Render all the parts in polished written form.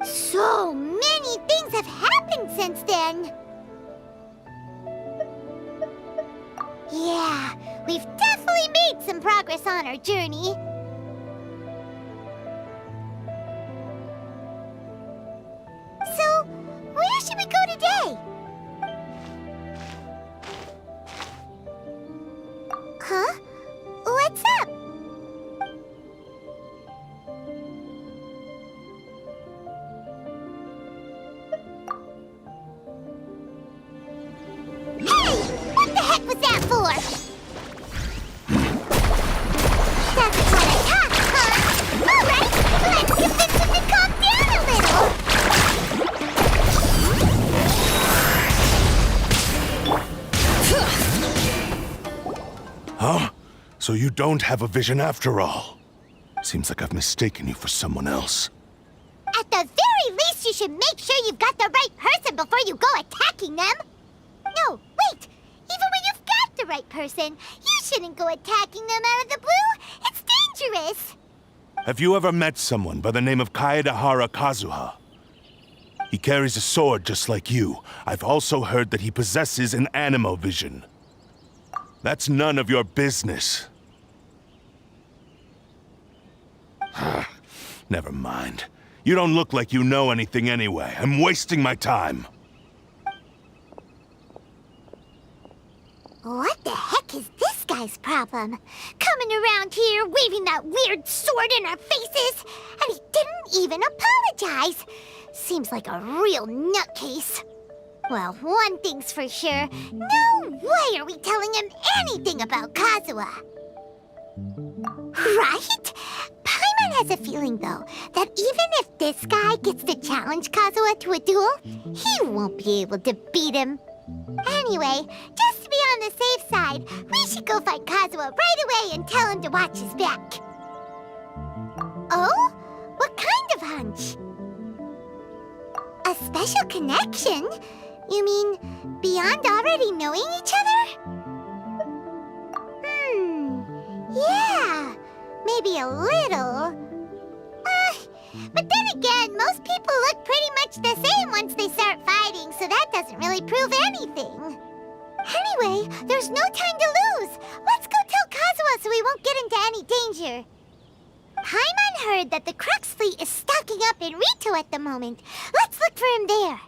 So many things have happened since then. Yeah, we've definitely made some progress on our journey. So, where should we go today? Huh? What's up? Hey! What the heck was that for? That's what I thought, huh? Alright, let's convince him to calm down a little. Huh? So you don't have a vision after all? Seems like I've mistaken you for someone else. At the very least, you should make sure you've got the right person before you go attacking them. No, wait! Even when you've got the right person, you shouldn't go attacking them out of the blue. It's dangerous. Have you ever met someone by the name of Kaedahara Kazuha? He carries a sword just like you. I've also heard that he possesses an animo vision. That's none of your business. Never mind. You don't look like you know anything anyway. I'm wasting my time. What the heck is this guy's problem? Coming around here, waving that weird sword in our faces, and he didn't even apologize. Seems like a real nutcase. Well, one thing's for sure. No way are we telling him anything about Kazuha. Right? Paimon has a feeling, though, that even if this guy gets to challenge Kazuha to a duel, he won't be able to beat him. Anyway, just to be on the safe side, we should go find Kazuha right away and tell him to watch his back. Oh? What kind of hunch? A special connection? You mean beyond already knowing each other? Yeah, maybe a little. But then again, most people look pretty much the same once they start fighting, so that doesn't really prove anything. Anyway, there's no time to lose. Let's go tell Kazuha so we won't get into any danger. Paimon heard that the Crux fleet is stocking up in Rito at the moment. Let's look for him there.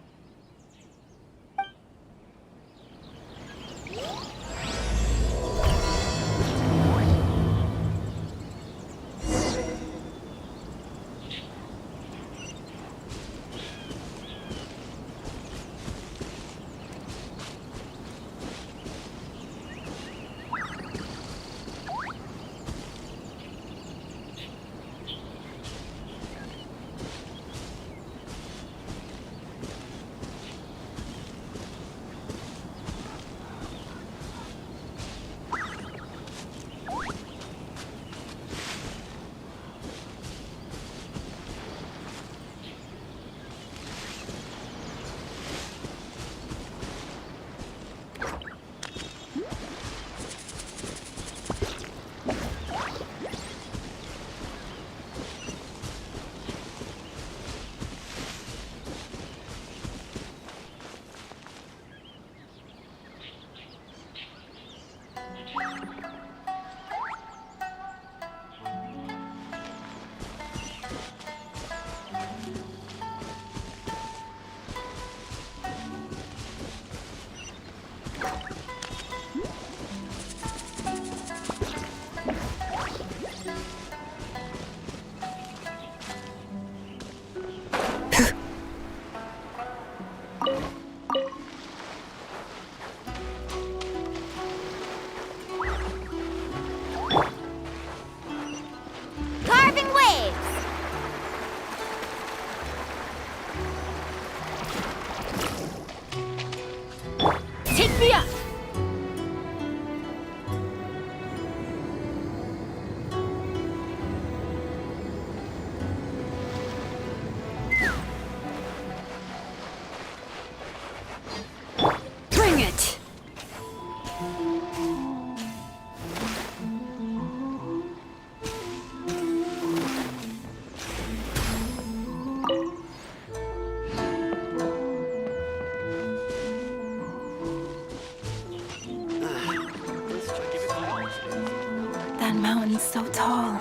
That mountain's so tall.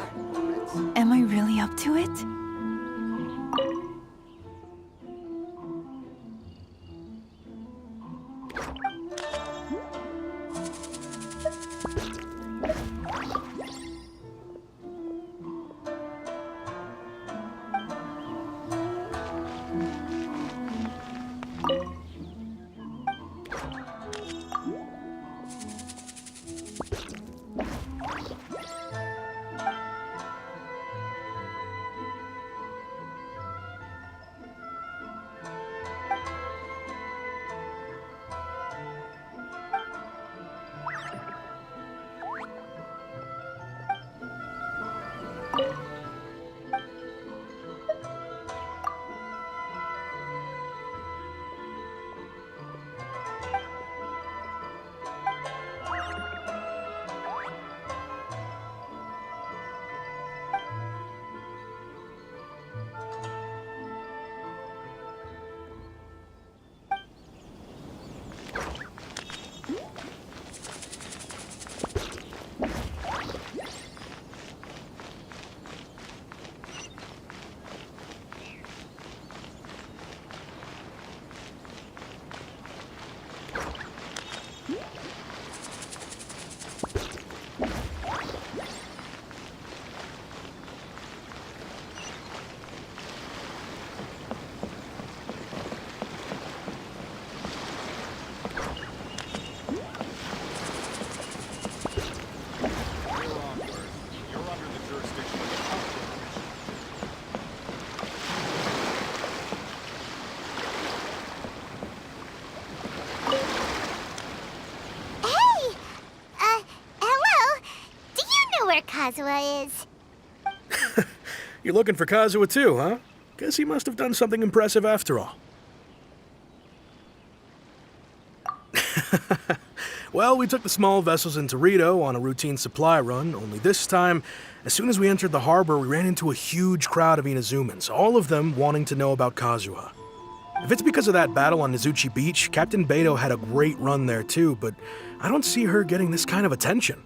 Am I really up to it? Kazuha is. You're looking for Kazuha too, huh? Guess he must have done something impressive after all. Well, we took the small vessels into Rito on a routine supply run, only this time, as soon as we entered the harbor, we ran into a huge crowd of Inazumans, all of them wanting to know about Kazuha. If it's because of that battle on Nizuchi Beach, Captain Beto had a great run there too, but I don't see her getting this kind of attention.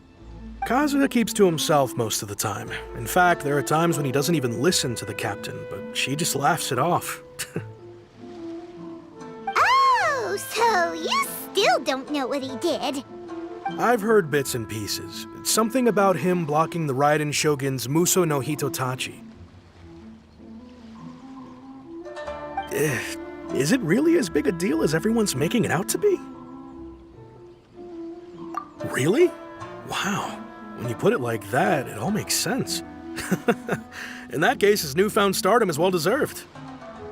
Kazuha keeps to himself most of the time. In fact, there are times when he doesn't even listen to the captain, but she just laughs it off. Oh, so you still don't know what he did? I've heard bits and pieces. It's something about him blocking the Raiden Shogun's Muso no Hitotachi. Is it really as big a deal as everyone's making it out to be? Really? Wow. When you put it like that, it all makes sense. In that case, his newfound stardom is well deserved.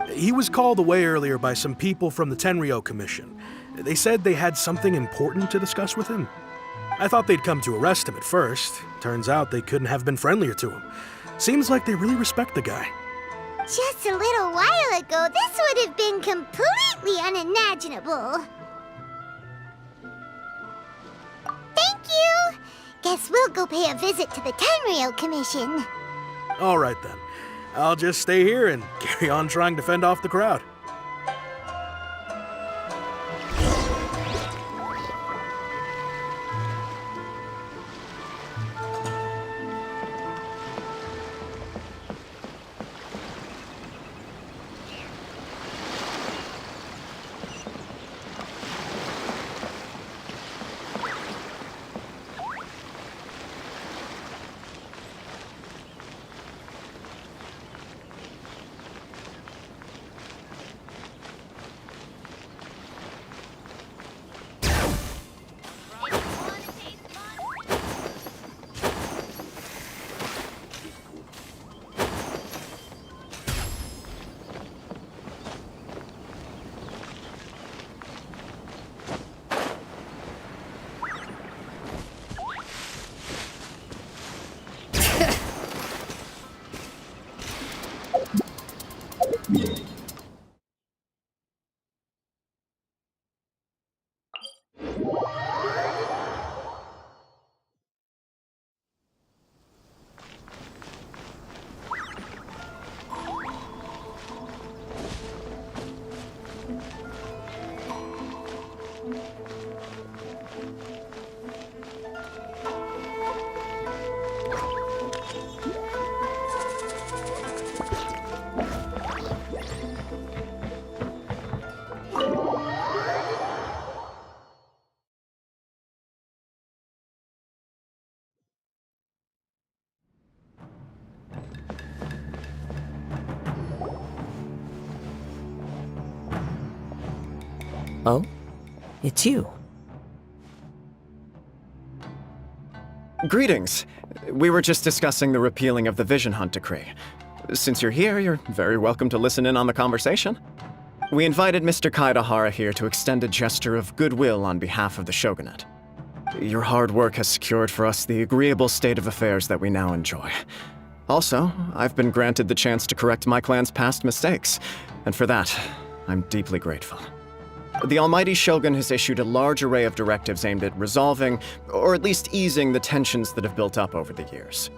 He was called away earlier by some people from the Tenryou Commission. They said they had something important to discuss with him. I thought they'd come to arrest him at first. Turns out they couldn't have been friendlier to him. Seems like they really respect the guy. Just a little while ago, this would have been completely unimaginable. Thank you! Guess we'll go pay a visit to the Tenryou Commission. All right then. I'll just stay here and carry on trying to fend off the crowd. Oh? It's you. Greetings. We were just discussing the repealing of the Vision Hunt decree. Since you're here, you're very welcome to listen in on the conversation. We invited Mr. Kaidahara here to extend a gesture of goodwill on behalf of the Shogunate. Your hard work has secured for us the agreeable state of affairs that we now enjoy. Also, I've been granted the chance to correct my clan's past mistakes, and for that, I'm deeply grateful. The Almighty Shogun has issued a large array of directives aimed at resolving, or at least easing, the tensions that have built up over the years.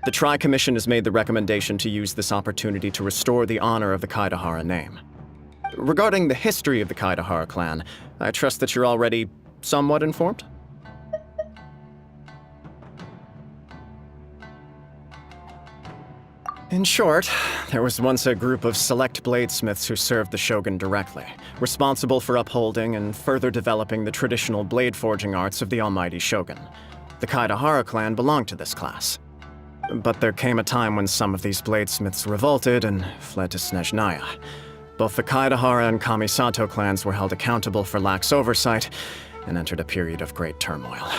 The Tri-Commission has made the recommendation to use this opportunity to restore the honor of the Kaidahara name. Regarding the history of the Kaidahara clan, I trust that you're already somewhat informed? In short, there was once a group of select bladesmiths who served the shogun directly, responsible for upholding and further developing the traditional blade forging arts of the almighty shogun. The Kaidahara clan belonged to this class. But there came a time when some of these bladesmiths revolted and fled to Snezhnaya. Both the Kaidahara and Kamisato clans were held accountable for lax oversight and entered a period of great turmoil.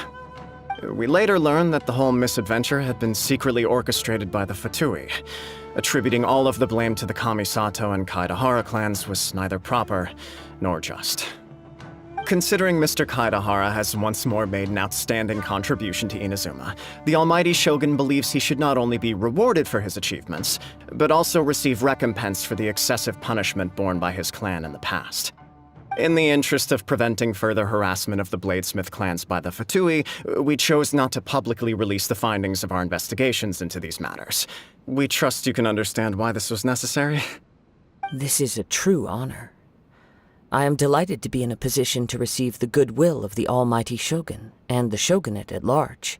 We later learned that the whole misadventure had been secretly orchestrated by the Fatui. Attributing all of the blame to the Kamisato and Kaidahara clans was neither proper nor just. Considering Mr. Kaidahara has once more made an outstanding contribution to Inazuma, the Almighty Shogun believes he should not only be rewarded for his achievements, but also receive recompense for the excessive punishment borne by his clan in the past. In the interest of preventing further harassment of the Bladesmith clans by the Fatui, we chose not to publicly release the findings of our investigations into these matters. We trust you can understand why this was necessary. This is a true honor. I am delighted to be in a position to receive the goodwill of the Almighty Shogun and the Shogunate at large.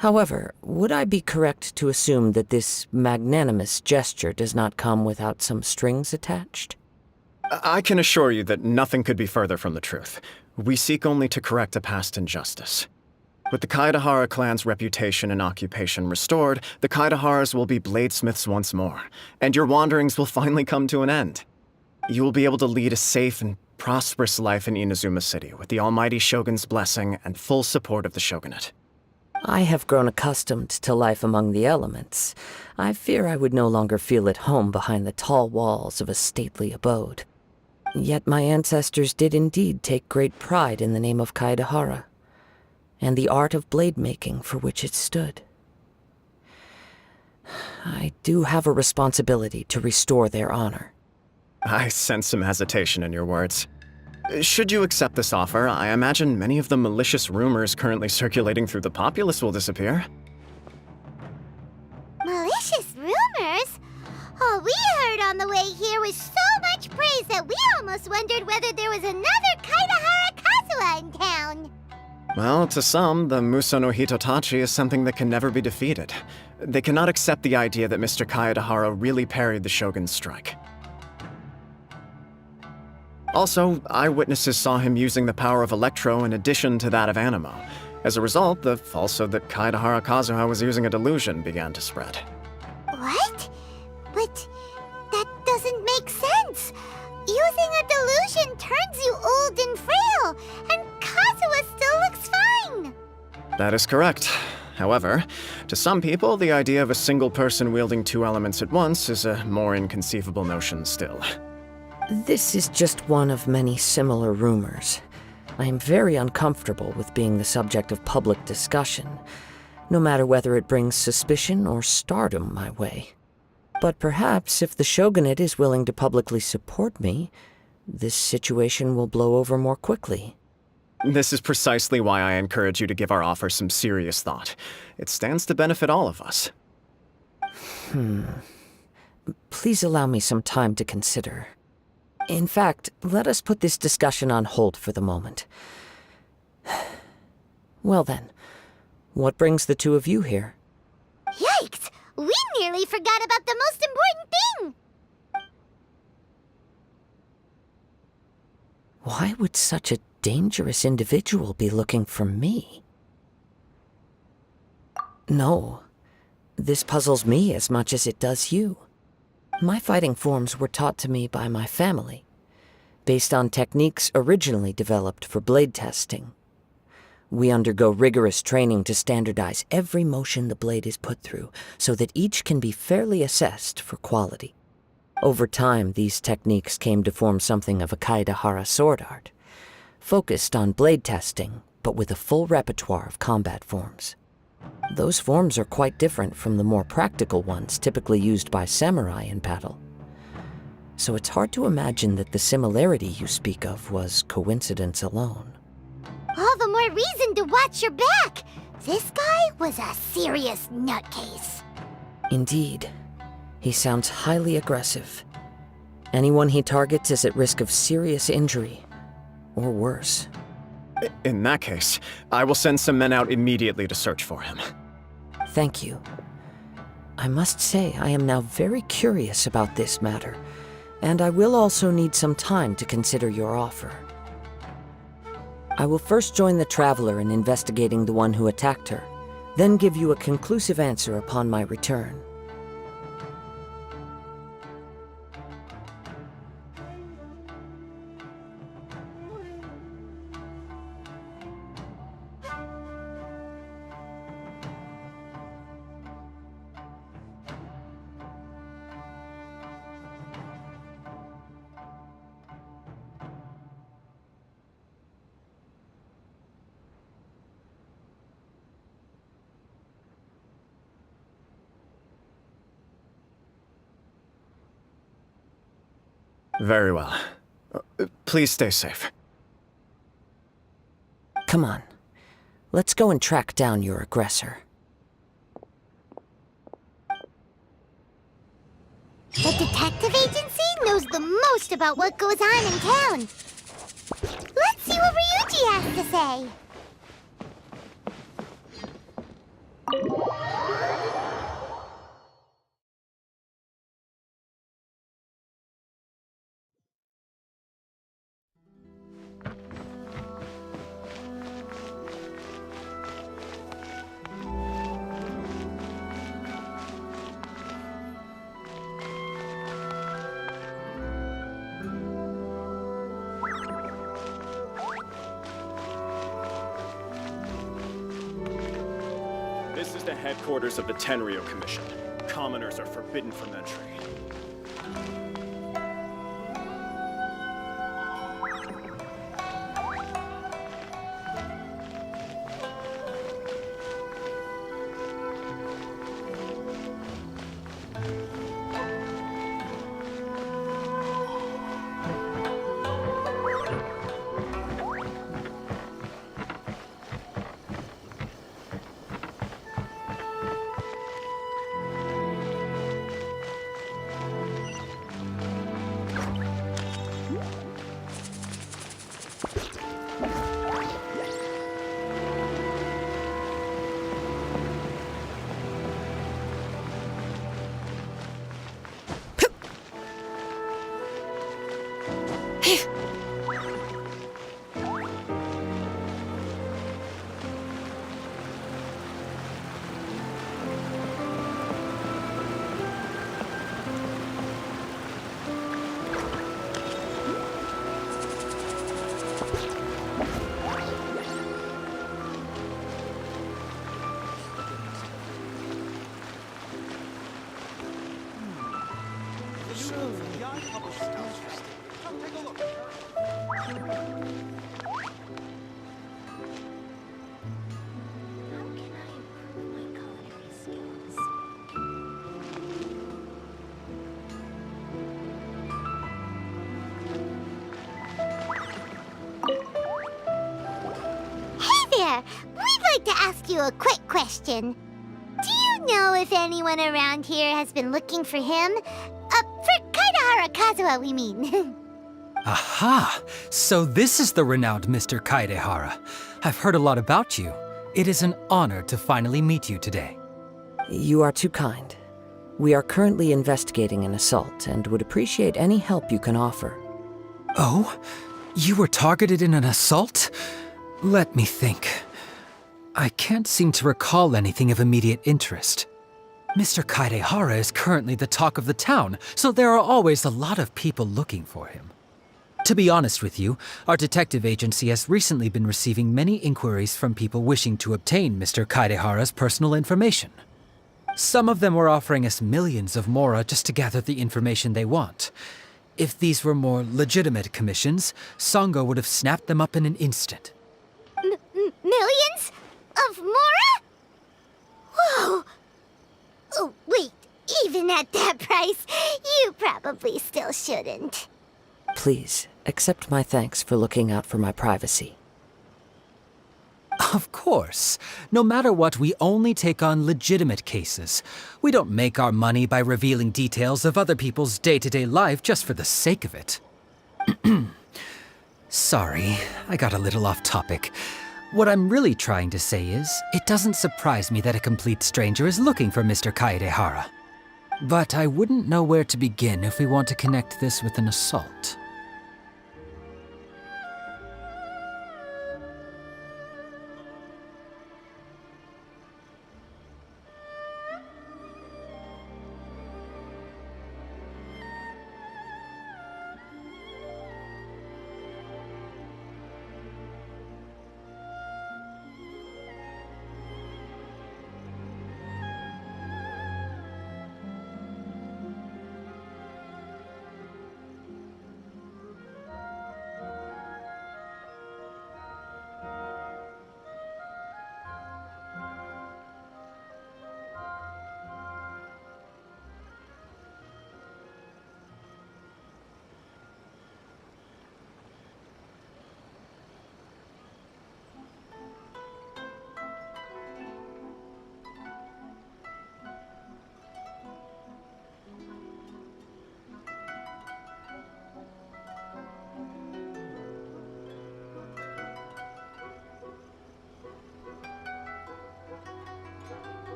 However, would I be correct to assume that this magnanimous gesture does not come without some strings attached? I can assure you that nothing could be further from the truth. We seek only to correct a past injustice. With the Kaidahara clan's reputation and occupation restored, the Kaidaharas will be bladesmiths once more, and your wanderings will finally come to an end. You will be able to lead a safe and prosperous life in Inazuma City with the Almighty Shogun's blessing and full support of the Shogunate. I have grown accustomed to life among the elements. I fear I would no longer feel at home behind the tall walls of a stately abode. Yet my ancestors did indeed take great pride in the name of Kaidahara, and the art of blade making for which it stood. I do have a responsibility to restore their honor. I sense some hesitation in your words. Should you accept this offer, I imagine many of the malicious rumors currently circulating through the populace will disappear. Malicious rumors? All we heard on the way here was so much praise that we almost wondered whether there was another Kaidahara Kazuha in town. Well, to some, the Muso no Hitotachi is something that can never be defeated. They cannot accept the idea that Mr. Kaedahara really parried the Shogun's strike. Also, eyewitnesses saw him using the power of Electro in addition to that of Animo. As a result, the falsehood that Kaedahara Kazuha was using a delusion began to spread. What? But that doesn't make sense. Using a delusion turns you old and frail, and Kazuha still looks fine. That is correct. However, to some people, the idea of a single person wielding two elements at once is a more inconceivable notion still. This is just one of many similar rumors. I am very uncomfortable with being the subject of public discussion, no matter whether it brings suspicion or stardom my way. But perhaps if the shogunate is willing to publicly support me, this situation will blow over more quickly. This is precisely why I encourage you to give our offer some serious thought. It stands to benefit all of us. Please allow me some time to consider. In fact, let us put this discussion on hold for the moment. Well then, what brings the two of you here? Yikes! We nearly forgot about the most important thing! Why would such a dangerous individual be looking for me? No, this puzzles me as much as it does you. My fighting forms were taught to me by my family, based on techniques originally developed for blade testing. We undergo rigorous training to standardize every motion the blade is put through, so that each can be fairly assessed for quality. Over time, these techniques came to form something of a Kaedahara sword art, focused on blade testing, but with a full repertoire of combat forms. Those forms are quite different from the more practical ones typically used by samurai in battle. So it's hard to imagine that the similarity you speak of was coincidence alone. All the more reason to watch your back! This guy was a serious nutcase. Indeed. He sounds highly aggressive. Anyone he targets is at risk of serious injury, or worse. In that case, I will send some men out immediately to search for him. Thank you. I must say I am now very curious about this matter, and I will also need some time to consider your offer. I will first join the Traveler in investigating the one who attacked her, then give you a conclusive answer upon my return. Very well. Please stay safe. Come on. Let's go and track down your aggressor. The detective agency knows the most about what goes on in town. Let's see what Ryuji has to say. This is the headquarters of the Tenryo Commission. Commoners are forbidden from entry. Hey there! We'd like to ask you a quick question. Do you know if anyone around here has been looking for him? For Kaidahara Kazuha, we mean. Aha! So this is the renowned Mr. Kaidehara. I've heard a lot about you. It is an honor to finally meet you today. You are too kind. We are currently investigating an assault and would appreciate any help you can offer. Oh? You were targeted in an assault? Let me think. I can't seem to recall anything of immediate interest. Mr. Kaidehara is currently the talk of the town, so there are always a lot of people looking for him. To be honest with you, our detective agency has recently been receiving many inquiries from people wishing to obtain Mr. Kaidehara's personal information. Some of them were offering us millions of mora just to gather the information they want. If these were more legitimate commissions, Sango would have snapped them up in an instant. Millions? Of mora? Whoa! Oh, wait, even at that price, you probably still shouldn't. Please, accept my thanks for looking out for my privacy. Of course. No matter what, we only take on legitimate cases. We don't make our money by revealing details of other people's day-to-day life just for the sake of it. Sorry, I got a little off topic. What I'm really trying to say is, it doesn't surprise me that a complete stranger is looking for Mr. Kaidehara. But I wouldn't know where to begin if we want to connect this with an assault.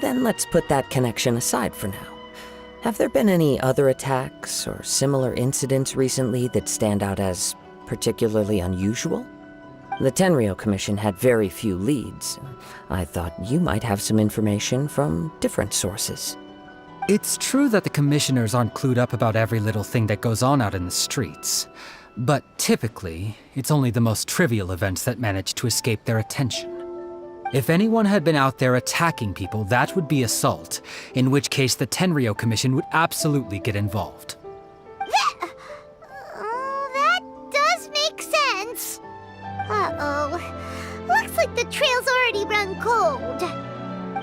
Then let's put that connection aside for now. Have there been any other attacks or similar incidents recently that stand out as particularly unusual? The Tenryo Commission had very few leads. I thought you might have some information from different sources. It's true that the commissioners aren't clued up about every little thing that goes on out in the streets. But typically, it's only the most trivial events that manage to escape their attention. If anyone had been out there attacking people, that would be assault, in which case the Tenryo Commission would absolutely get involved. That does make sense. Uh-oh. Looks like the trail's already run cold.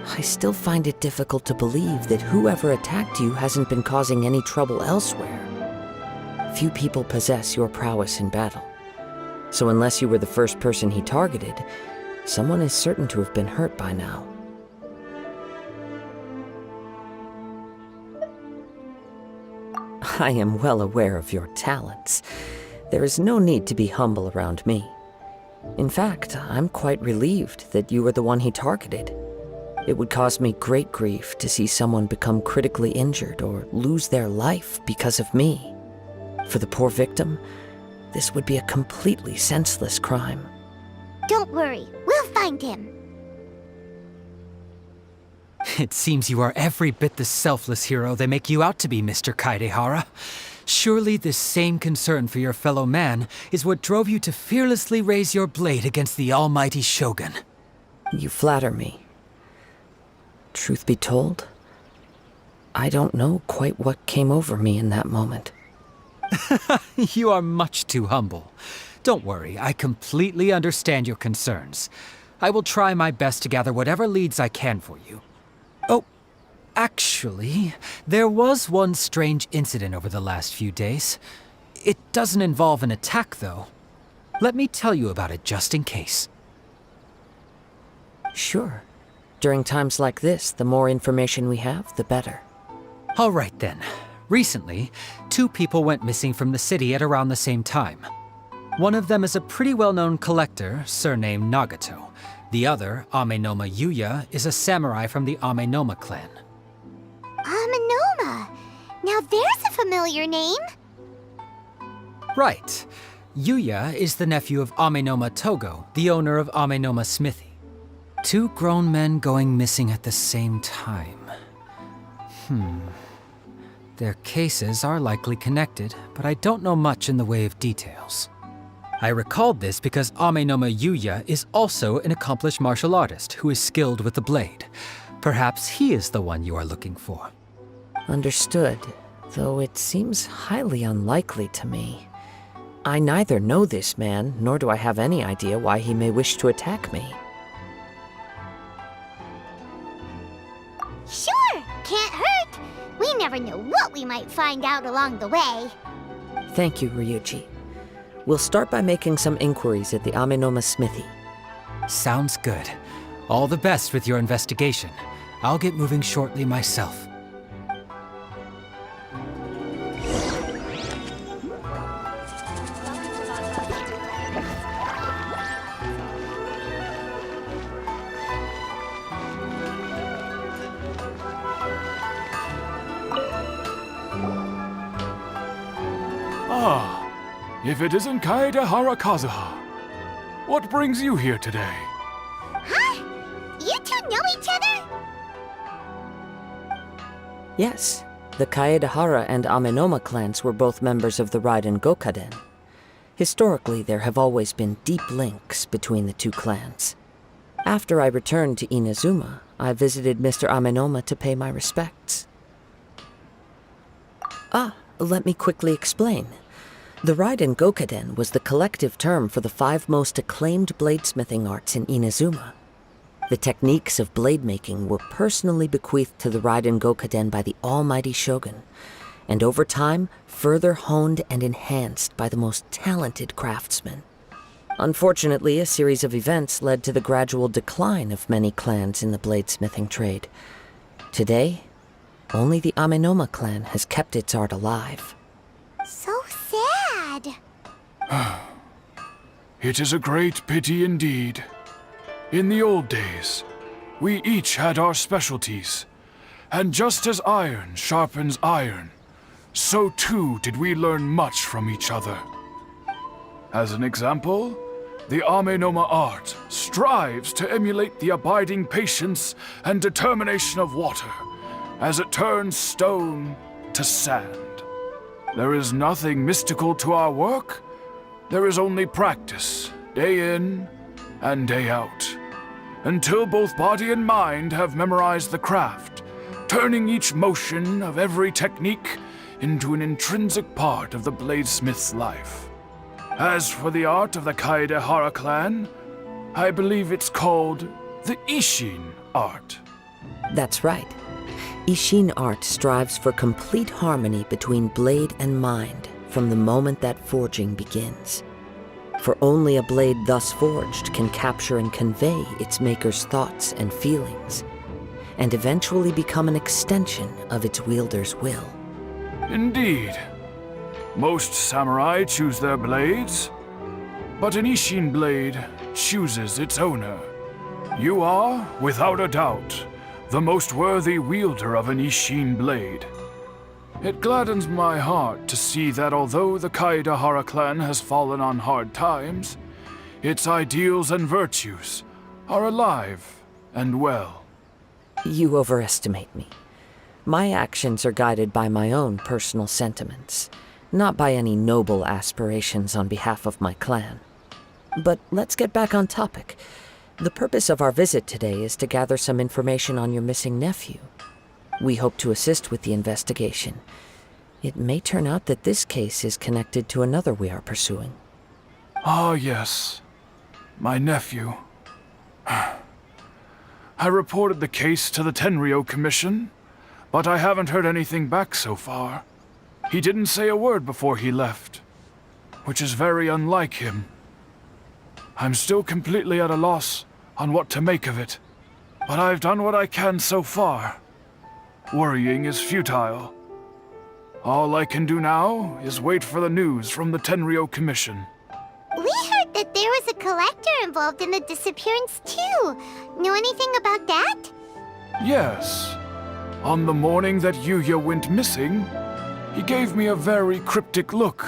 I still find it difficult to believe that whoever attacked you hasn't been causing any trouble elsewhere. Few people possess your prowess in battle. So unless you were the first person he targeted, someone is certain to have been hurt by now. I am well aware of your talents. There is no need to be humble around me. In fact, I'm quite relieved that you were the one he targeted. It would cause me great grief to see someone become critically injured or lose their life because of me. For the poor victim, this would be a completely senseless crime. Don't worry, we'll find him. It seems you are every bit the selfless hero they make you out to be, Mr. Kaidehara. Surely this same concern for your fellow man is what drove you to fearlessly raise your blade against the almighty Shogun. You flatter me. Truth be told, I don't know quite what came over me in that moment. You are much too humble. Don't worry, I completely understand your concerns. I will try my best to gather whatever leads I can for you. Oh, actually, there was one strange incident over the last few days. It doesn't involve an attack, though. Let me tell you about it just in case. Sure. During times like this, the more information we have, the better. All right then. Recently, 2 people went missing from the city at around the same time. One of them is a pretty well-known collector, surnamed Nagato. The other, Amenoma Yuya, is a samurai from the Amenoma clan. Amenoma! Now there's a familiar name. Right. Yuya is the nephew of Amenoma Togo, the owner of Amenoma Smithy. 2 grown men going missing at the same time. Their cases are likely connected, but I don't know much in the way of details. I recalled this because Amenoma Yuya is also an accomplished martial artist who is skilled with the blade. Perhaps he is the one you are looking for. Understood, though it seems highly unlikely to me. I neither know this man, nor do I have any idea why he may wish to attack me. Sure, can't hurt. We never know what we might find out along the way. Thank you, Ryuji. We'll start by making some inquiries at the Amenoma Smithy. Sounds good. All the best with your investigation. I'll get moving shortly myself. If it isn't Kaedehara Kazuha, what brings you here today? Huh? You 2 know each other? Yes, the Kaedehara and Amenoma clans were both members of the Raiden Gokaden. Historically, there have always been deep links between the 2 clans. After I returned to Inazuma, I visited Mr. Amenoma to pay my respects. Let me quickly explain. The Raiden Gokaden was the collective term for the 5 most acclaimed bladesmithing arts in Inazuma. The techniques of blade making were personally bequeathed to the Raiden Gokaden by the almighty Shogun, and over time, further honed and enhanced by the most talented craftsmen. Unfortunately, a series of events led to the gradual decline of many clans in the bladesmithing trade. Today, only the Amenoma clan has kept its art alive. So sad. It is a great pity indeed. In the old days, we each had our specialties, and just as iron sharpens iron, so too did we learn much from each other. As an example, the Amenoma art strives to emulate the abiding patience and determination of water as it turns stone to sand. There is nothing mystical to our work. There is only practice, day in and day out, until both body and mind have memorized the craft, turning each motion of every technique into an intrinsic part of the bladesmith's life. As for the art of the Kaedehara clan, I believe it's called the Ishin art. That's right. Ishin art strives for complete harmony between blade and mind from the moment that forging begins. For only a blade thus forged can capture and convey its maker's thoughts and feelings, and eventually become an extension of its wielder's will. Indeed. Most samurai choose their blades, but an Ishin blade chooses its owner. You are, without a doubt, the most worthy wielder of an Ishin blade. It gladdens my heart to see that although the Kaedehara clan has fallen on hard times, its ideals and virtues are alive and well. You overestimate me. My actions are guided by my own personal sentiments, not by any noble aspirations on behalf of my clan. But let's get back on topic. The purpose of our visit today is to gather some information on your missing nephew. We hope to assist with the investigation. It may turn out that this case is connected to another we are pursuing. Ah, yes. My nephew. I reported the case to the Tenryo Commission, but I haven't heard anything back so far. He didn't say a word before he left, which is very unlike him. I'm still completely at a loss on what to make of it, but I've done what I can so far. Worrying is futile. All I can do now is wait for the news from the Tenryo Commission. We heard that there was a collector involved in the disappearance too. Know anything about that? Yes. On the morning that Yuya went missing, he gave me a very cryptic look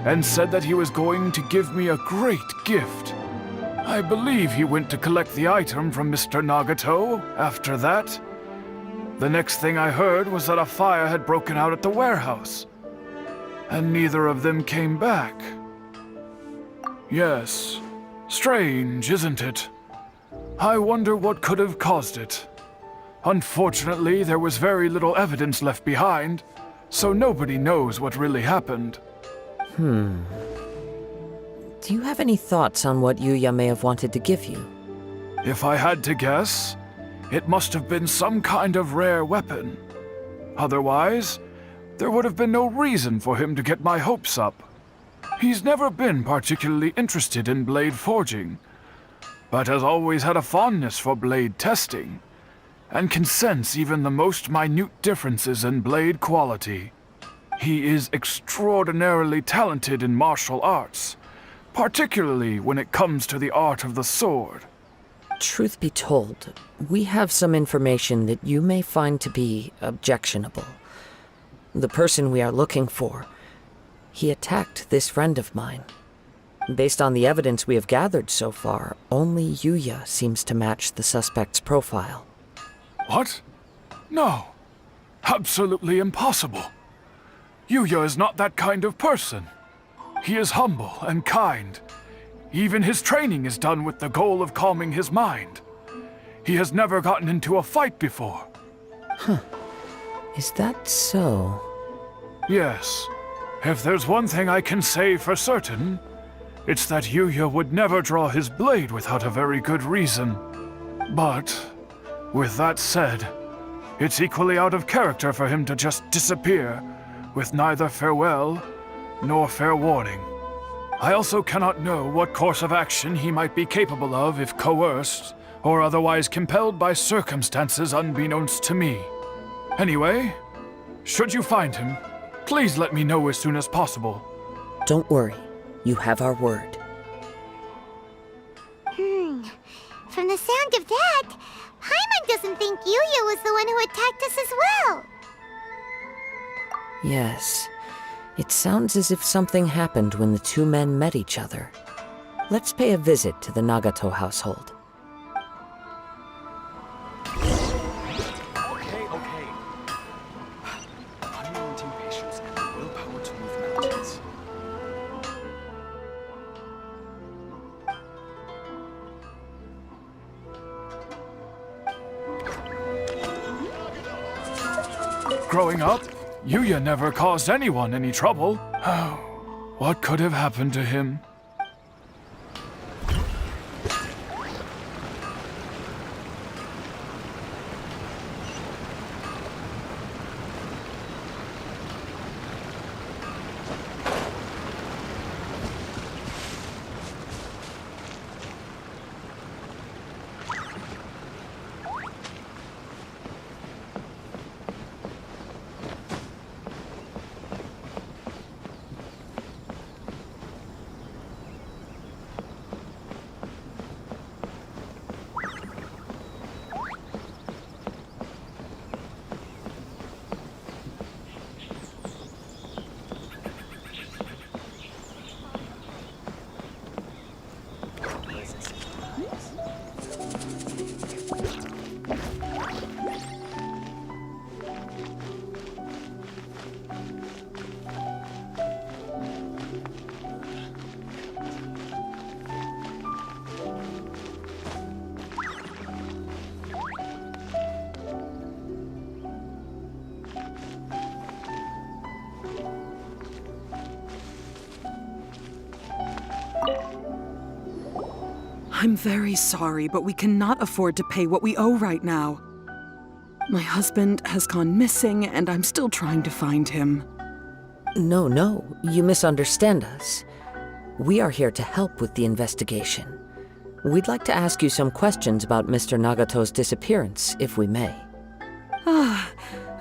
and said that he was going to give me a great gift. I believe he went to collect the item from Mr. Nagato after that. The next thing I heard was that a fire had broken out at the warehouse, and neither of them came back. Yes, strange, isn't it? I wonder what could have caused it. Unfortunately, there was very little evidence left behind, so nobody knows what really happened. Do you have any thoughts on what Yuya may have wanted to give you? If I had to guess, it must have been some kind of rare weapon. Otherwise, there would have been no reason for him to get my hopes up. He's never been particularly interested in blade forging, but has always had a fondness for blade testing, and can sense even the most minute differences in blade quality. He is extraordinarily talented in martial arts, particularly when it comes to the art of the sword. Truth be told, we have some information that you may find to be objectionable. The person we are looking for, he attacked this friend of mine. Based on the evidence we have gathered so far, only Yuya seems to match the suspect's profile. What? No. Absolutely impossible. Yuya is not that kind of person. He is humble and kind. Even his training is done with the goal of calming his mind. He has never gotten into a fight before. Is that so? Yes. If there's one thing I can say for certain, it's that Yuya would never draw his blade without a very good reason. But, with that said, it's equally out of character for him to just disappear, with neither farewell nor fair warning. I also cannot know what course of action he might be capable of if coerced, or otherwise compelled by circumstances unbeknownst to me. Anyway, should you find him, please let me know as soon as possible. Don't worry, you have our word. From the sound of that, Paimon doesn't think Yuya was the one who attacked us as well. Yes, it sounds as if something happened when the two men met each other. Let's pay a visit to the Nagato household. Okay. Unrelenting patience and the willpower to move mountains. Growing up, Yuya never caused anyone any trouble. What could have happened to him? I'm very sorry, but we cannot afford to pay what we owe right now. My husband has gone missing, and I'm still trying to find him. No, you misunderstand us. We are here to help with the investigation. We'd like to ask you some questions about Mr. Nagato's disappearance, if we may. Ah,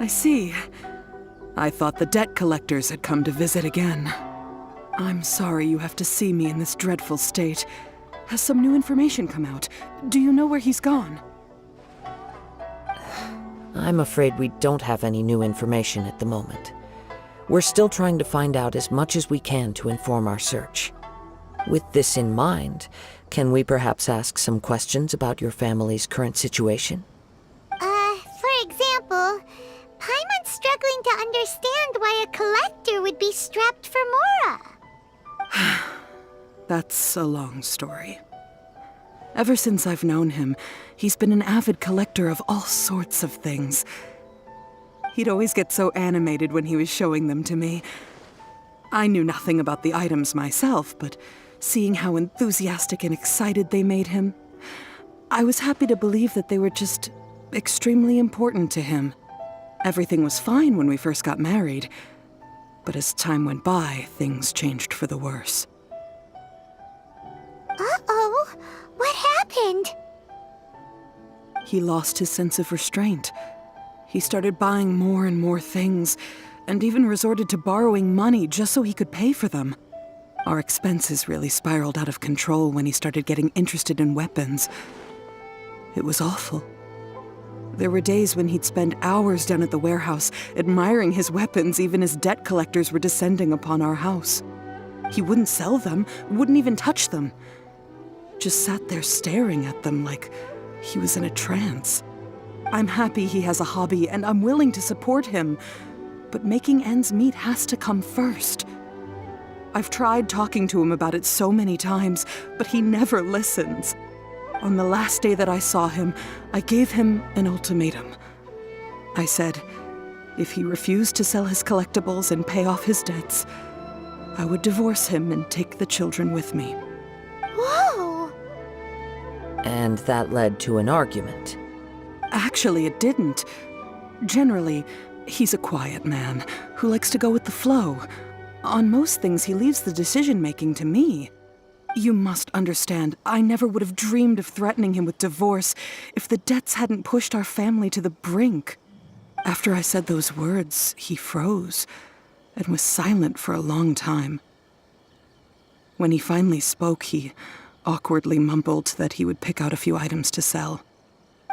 I see. I thought the debt collectors had come to visit again. I'm sorry you have to see me in this dreadful state. Has some new information come out? Do you know where he's gone? I'm afraid we don't have any new information at the moment. We're still trying to find out as much as we can to inform our search. With this in mind, can we perhaps ask some questions about your family's current situation? For example, Paimon's struggling to understand why a collector would be strapped for Mora. That's a long story. Ever since I've known him, he's been an avid collector of all sorts of things. He'd always get so animated when he was showing them to me. I knew nothing about the items myself, but seeing how enthusiastic and excited they made him, I was happy to believe that they were just extremely important to him. Everything was fine when we first got married, but as time went by, things changed for the worse. Uh-oh, what happened? He lost his sense of restraint. He started buying more and more things, and even resorted to borrowing money just so he could pay for them. Our expenses really spiraled out of control when he started getting interested in weapons. It was awful. There were days when he'd spend hours down at the warehouse, admiring his weapons even as debt collectors were descending upon our house. He wouldn't sell them, wouldn't even touch them. Just sat there staring at them like he was in a trance. I'm happy he has a hobby, and I'm willing to support him, but making ends meet has to come first. I've tried talking to him about it so many times, but he never listens. On the last day that I saw him, I gave him an ultimatum. I said, if he refused to sell his collectibles and pay off his debts, I would divorce him and take the children with me. Whoa! And that led to an argument. Actually, it didn't. Generally, he's a quiet man who likes to go with the flow. On most things, he leaves the decision-making to me. You must understand, I never would have dreamed of threatening him with divorce if the debts hadn't pushed our family to the brink. After I said those words, he froze and was silent for a long time. When he finally spoke, he awkwardly mumbled that he would pick out a few items to sell.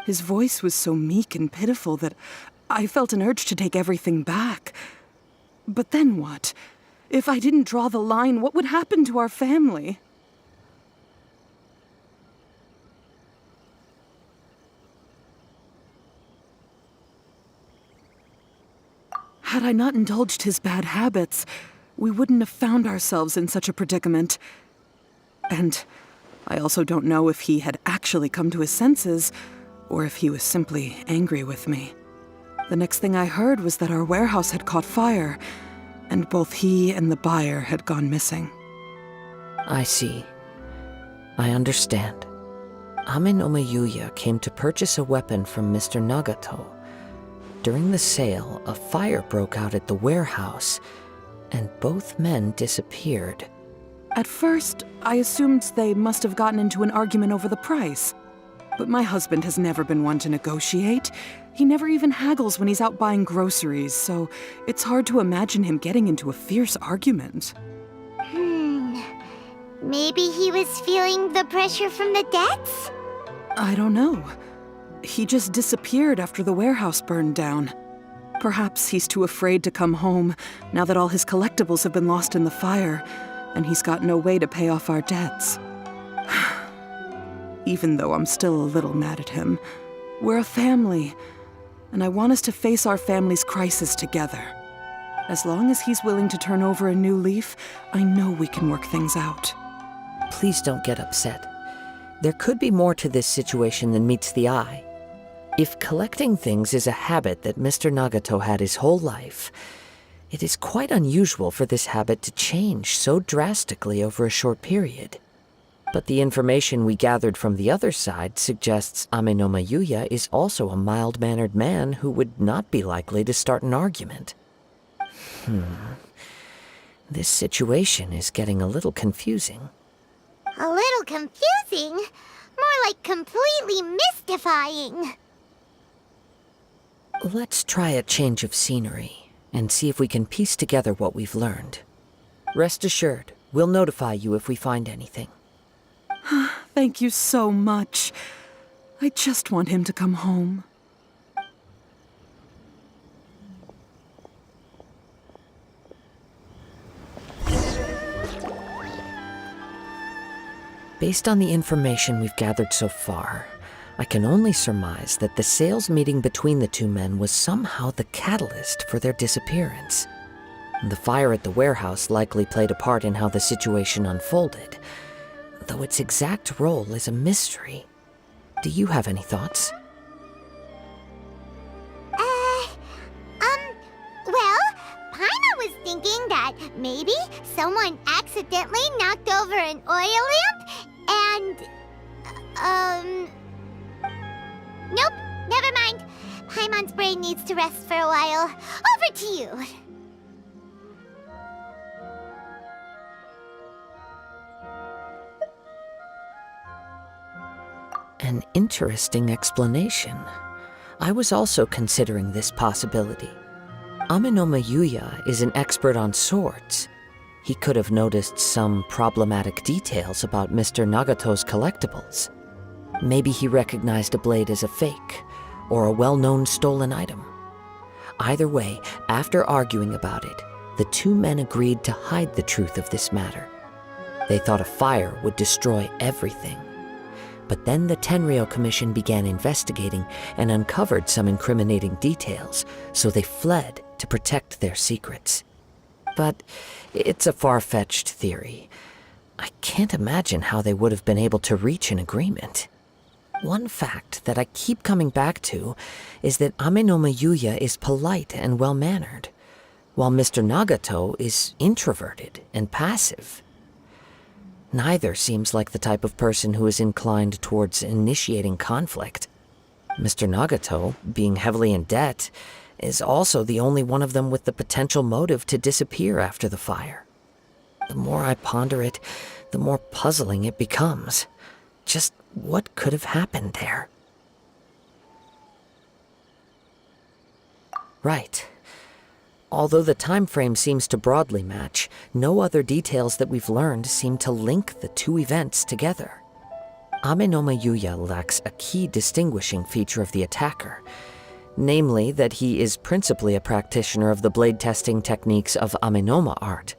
His voice was so meek and pitiful that I felt an urge to take everything back. But then what? If I didn't draw the line, what would happen to our family? Had I not indulged his bad habits, we wouldn't have found ourselves in such a predicament. And I also don't know if he had actually come to his senses, or if he was simply angry with me. The next thing I heard was that our warehouse had caught fire, and both he and the buyer had gone missing. I see. I understand. Amin Omeyuya came to purchase a weapon from Mr. Nagato. During the sale, a fire broke out at the warehouse, and both men disappeared. At first, I assumed they must have gotten into an argument over the price. But my husband has never been one to negotiate. He never even haggles when he's out buying groceries, so it's hard to imagine him getting into a fierce argument. Maybe he was feeling the pressure from the debts? I don't know. He just disappeared after the warehouse burned down. Perhaps he's too afraid to come home now that all his collectibles have been lost in the fire, and he's got no way to pay off our debts. Even though I'm still a little mad at him, we're a family, and I want us to face our family's crisis together. As long as he's willing to turn over a new leaf, I know we can work things out. Please don't get upset. There could be more to this situation than meets the eye. If collecting things is a habit that Mr. Nagato had his whole life, it is quite unusual for this habit to change so drastically over a short period. But the information we gathered from the other side suggests Amenoma Yuya is also a mild-mannered man who would not be likely to start an argument. This situation is getting a little confusing. A little confusing? More like completely mystifying. Let's try a change of scenery and see if we can piece together what we've learned. Rest assured, we'll notify you if we find anything. Thank you so much. I just want him to come home. Based on the information we've gathered so far, I can only surmise that the sales meeting between the two men was somehow the catalyst for their disappearance. The fire at the warehouse likely played a part in how the situation unfolded, though its exact role is a mystery. Do you have any thoughts? Well, Paimon was thinking that maybe someone accidentally knocked over an oil lamp and, nope, never mind. Paimon's brain needs to rest for a while. Over to you. An interesting explanation. I was also considering this possibility. Amenoma Yuya is an expert on swords. He could have noticed some problematic details about Mr. Nagato's collectibles. Maybe he recognized a blade as a fake, or a well-known stolen item. Either way, after arguing about it, the two men agreed to hide the truth of this matter. They thought a fire would destroy everything. But then the Tenryou Commission began investigating and uncovered some incriminating details, so they fled to protect their secrets. But it's a far-fetched theory. I can't imagine how they would have been able to reach an agreement. One fact that I keep coming back to is that Amenoma Yuya is polite and well-mannered, while Mr. Nagato is introverted and passive. Neither seems like the type of person who is inclined towards initiating conflict. Mr. Nagato, being heavily in debt, is also the only one of them with the potential motive to disappear after the fire. The more I ponder it, the more puzzling it becomes. Just what could have happened there? Right. Although the time frame seems to broadly match, no other details that we've learned seem to link the two events together. Amenoma Yuya lacks a key distinguishing feature of the attacker, namely that he is principally a practitioner of the blade testing techniques of Amenoma art,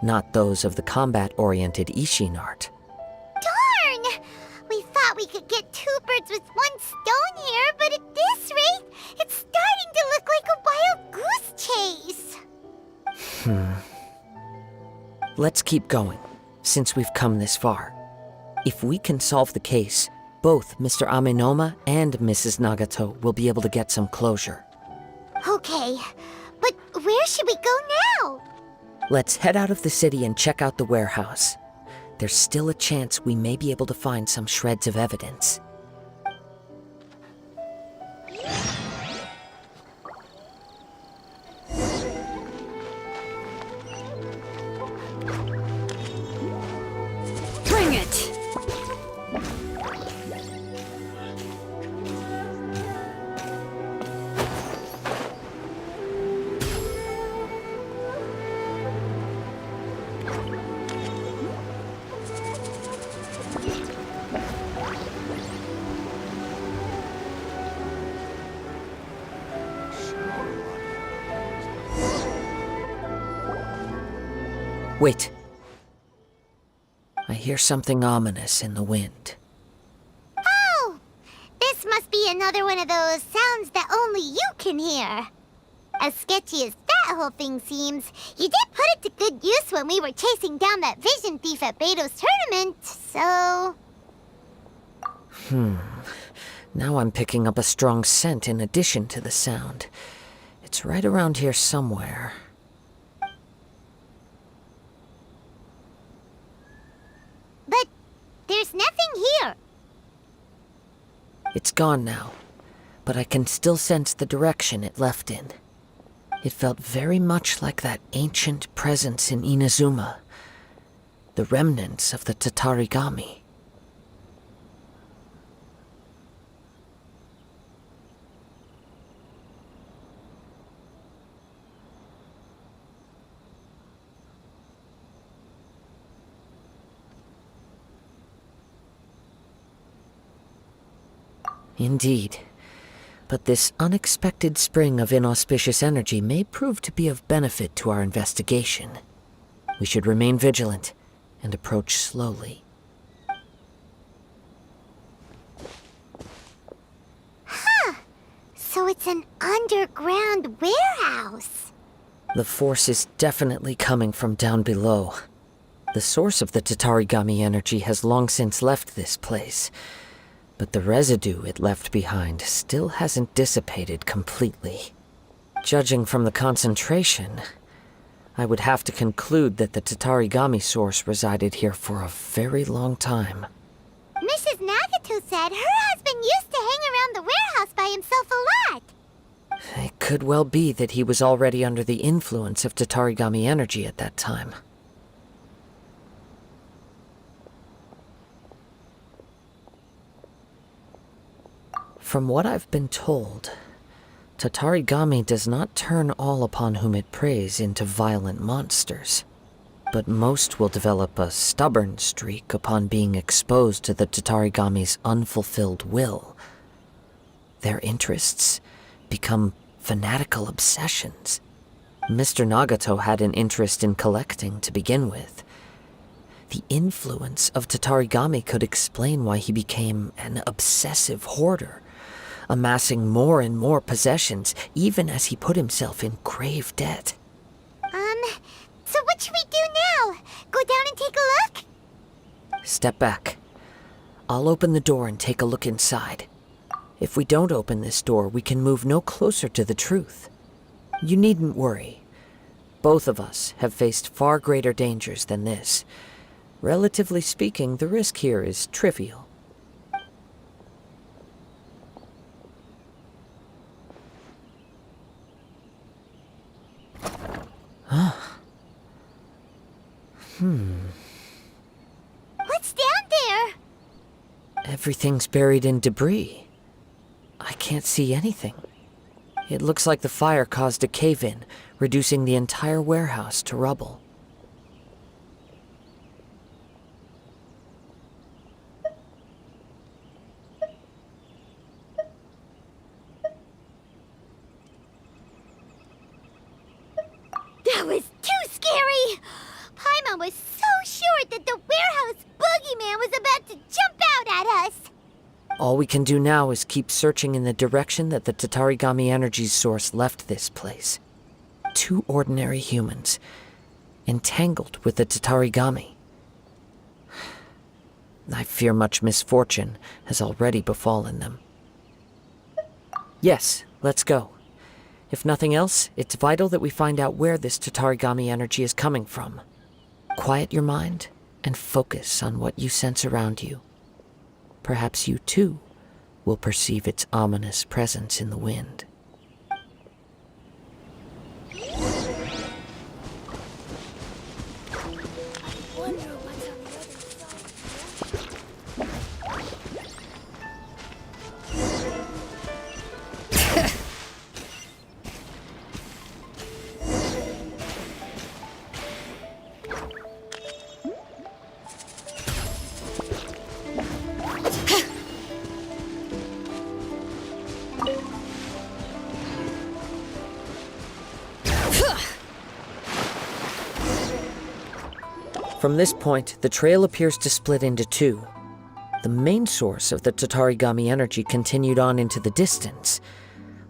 not those of the combat-oriented Ishin art. Darn! We thought we could get two birds with one stone here, but at this rate, it's starting to look like a wild goose chase. Let's keep going, since we've come this far. If we can solve the case, both Mr. Amenoma and Mrs. Nagato will be able to get some closure. Okay, but where should we go now? Let's head out of the city and check out the warehouse. There's still a chance we may be able to find some shreds of evidence. Bring it! Wait. I hear something ominous in the wind. Oh! This must be another one of those sounds that only you can hear. As sketchy as that whole thing seems, you did put it to good use when we were chasing down that vision thief at Beto's tournament, so... Now I'm picking up a strong scent in addition to the sound. It's right around here somewhere. But It's gone now, but I can still sense the direction it left in. It felt very much like that ancient presence in Inazuma, the remnants of the Tatarigami. Indeed. But this unexpected spring of inauspicious energy may prove to be of benefit to our investigation. We should remain vigilant and approach slowly. So it's an underground warehouse. The force is definitely coming from down below. The source of the Tatarigami energy has long since left this place, but the residue it left behind still hasn't dissipated completely. Judging from the concentration, I would have to conclude that the Tatarigami source resided here for a very long time. Mrs. Nagato said her husband used to hang around the warehouse by himself a lot. It could well be that he was already under the influence of Tatarigami energy at that time. From what I've been told, Tatarigami does not turn all upon whom it preys into violent monsters, but most will develop a stubborn streak upon being exposed to the Tatarigami's unfulfilled will. Their interests become fanatical obsessions. Mr. Nagato had an interest in collecting to begin with. The influence of Tatarigami could explain why he became an obsessive hoarder, amassing more and more possessions, even as he put himself in grave debt. So what should we do now? Go down and take a look? Step back. I'll open the door and take a look inside. If we don't open this door, we can move no closer to the truth. You needn't worry. Both of us have faced far greater dangers than this. Relatively speaking, the risk here is trivial. What's down there? Everything's buried in debris. I can't see anything. It looks like the fire caused a cave-in, reducing the entire warehouse to rubble. That was too scary! Paimon was so sure that the warehouse boogeyman was about to jump out at us! All we can do now is keep searching in the direction that the Tatarigami energy's source left this place. Two ordinary humans, entangled with the Tatarigami. I fear much misfortune has already befallen them. Yes, let's go. If nothing else, it's vital that we find out where this Tatarigami energy is coming from. Quiet your mind and focus on what you sense around you. Perhaps you too will perceive its ominous presence in the wind. From this point, the trail appears to split into two. The main source of the Tatarigami energy continued on into the distance,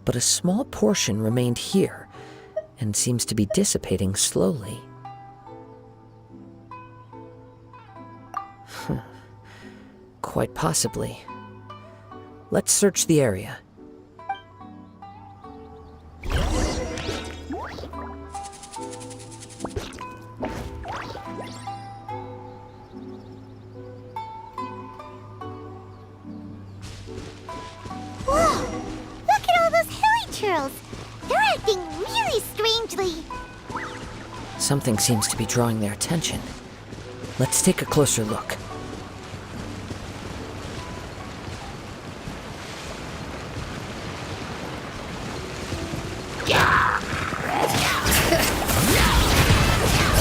but a small portion remained here and seems to be dissipating slowly. Quite possibly. Let's search the area. savagely. Something seems to be drawing their attention. Let's take a closer look.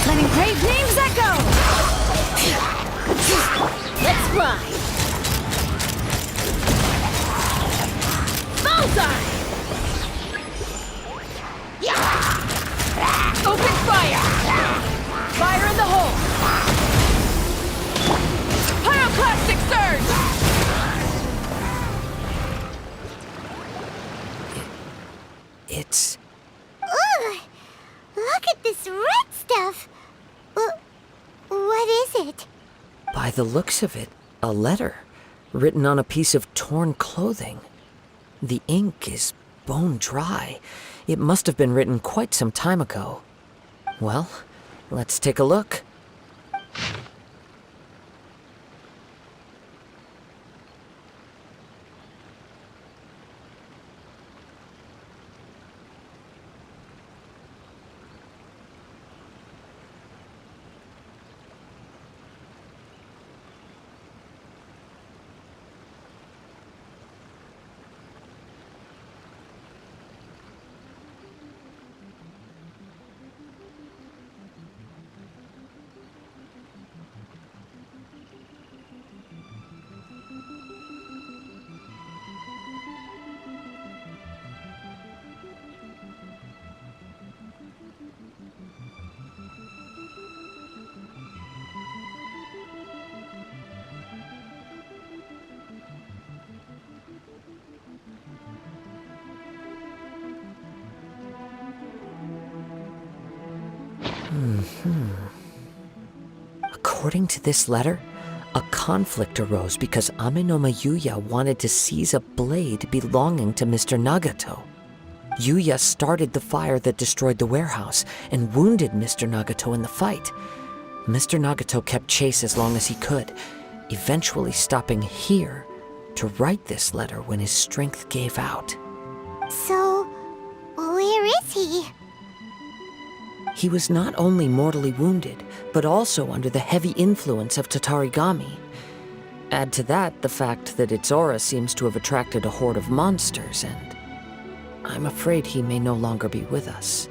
Letting brave names echo! Let's fly! Bullseye! Open fire! Fire in the hole! Pyroclastic surge! It's... Ugh! Look at this red stuff! What is it? By the looks of it, a letter written on a piece of torn clothing. The ink is bone dry. It must have been written quite some time ago. Well, let's take a look. According to this letter, a conflict arose because Amenoma Yuya wanted to seize a blade belonging to Mr. Nagato. Yuya started the fire that destroyed the warehouse and wounded Mr. Nagato in the fight. Mr. Nagato kept chase as long as he could, eventually stopping here to write this letter when his strength gave out. So, where is he? He was not only mortally wounded, but also under the heavy influence of Tatarigami. Add to that the fact that its aura seems to have attracted a horde of monsters, and I'm afraid he may no longer be with us.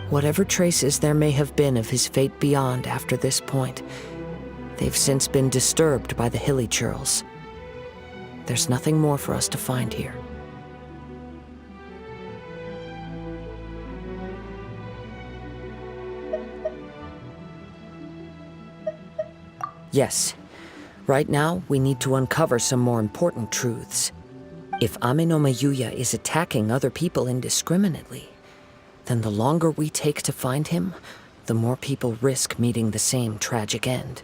Whatever traces there may have been of his fate beyond after this point, they've since been disturbed by the hilly churls. There's nothing more for us to find here. Yes, right now we need to uncover some more important truths. If Amenoma Yuya is attacking other people indiscriminately, then the longer we take to find him, the more people risk meeting the same tragic end.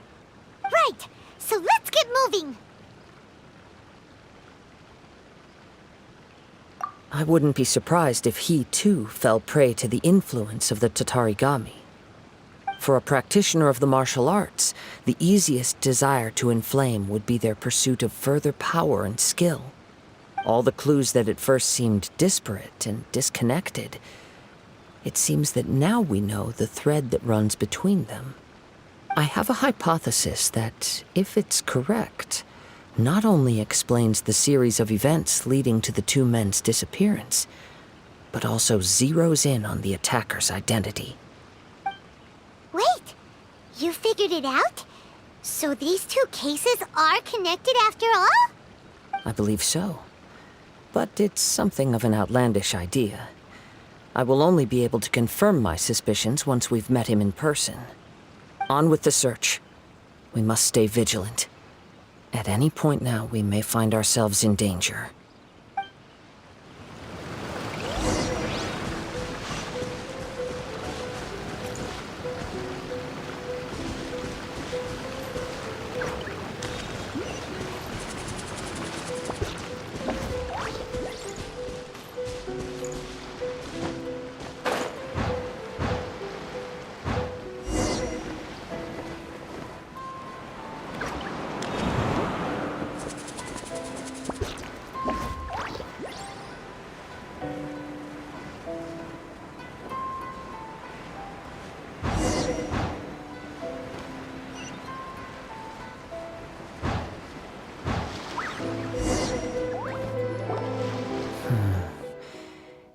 Right, so let's get moving! I wouldn't be surprised if he too fell prey to the influence of the Tatarigami. For a practitioner of the martial arts, the easiest desire to inflame would be their pursuit of further power and skill. All the clues that at first seemed disparate and disconnected, it seems that now we know the thread that runs between them. I have a hypothesis that, if it's correct, not only explains the series of events leading to the two men's disappearance, but also zeroes in on the attacker's identity. Wait, you figured it out? So these two cases are connected after all? I believe so. But it's something of an outlandish idea. I will only be able to confirm my suspicions once we've met him in person. On with the search. We must stay vigilant. At any point now, we may find ourselves in danger.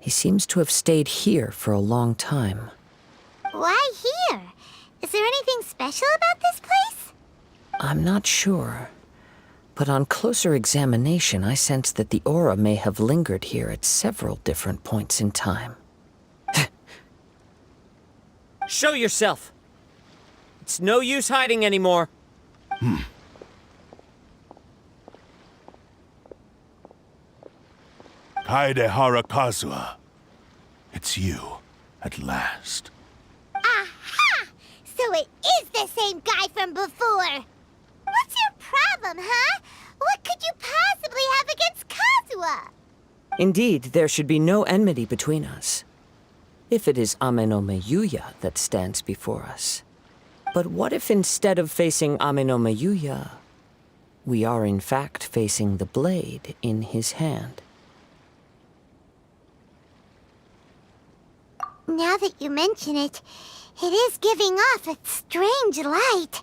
He seems to have stayed here for a long time. Why here? Is there anything special about this place? I'm not sure. But on closer examination, I sense that the aura may have lingered here at several different points in time. Show yourself! It's no use hiding anymore. Kaedehara Kazuha. It's you, at last. Aha! So it is the same guy from before! What's your problem, huh? What could you possibly have against Kazuha? Indeed, there should be no enmity between us. If it is Ame-no-me Yuya that stands before us. But what if instead of facing Ame-no-me Yuya, we are in fact facing the blade in his hand? Now that you mention it, it is giving off a strange light.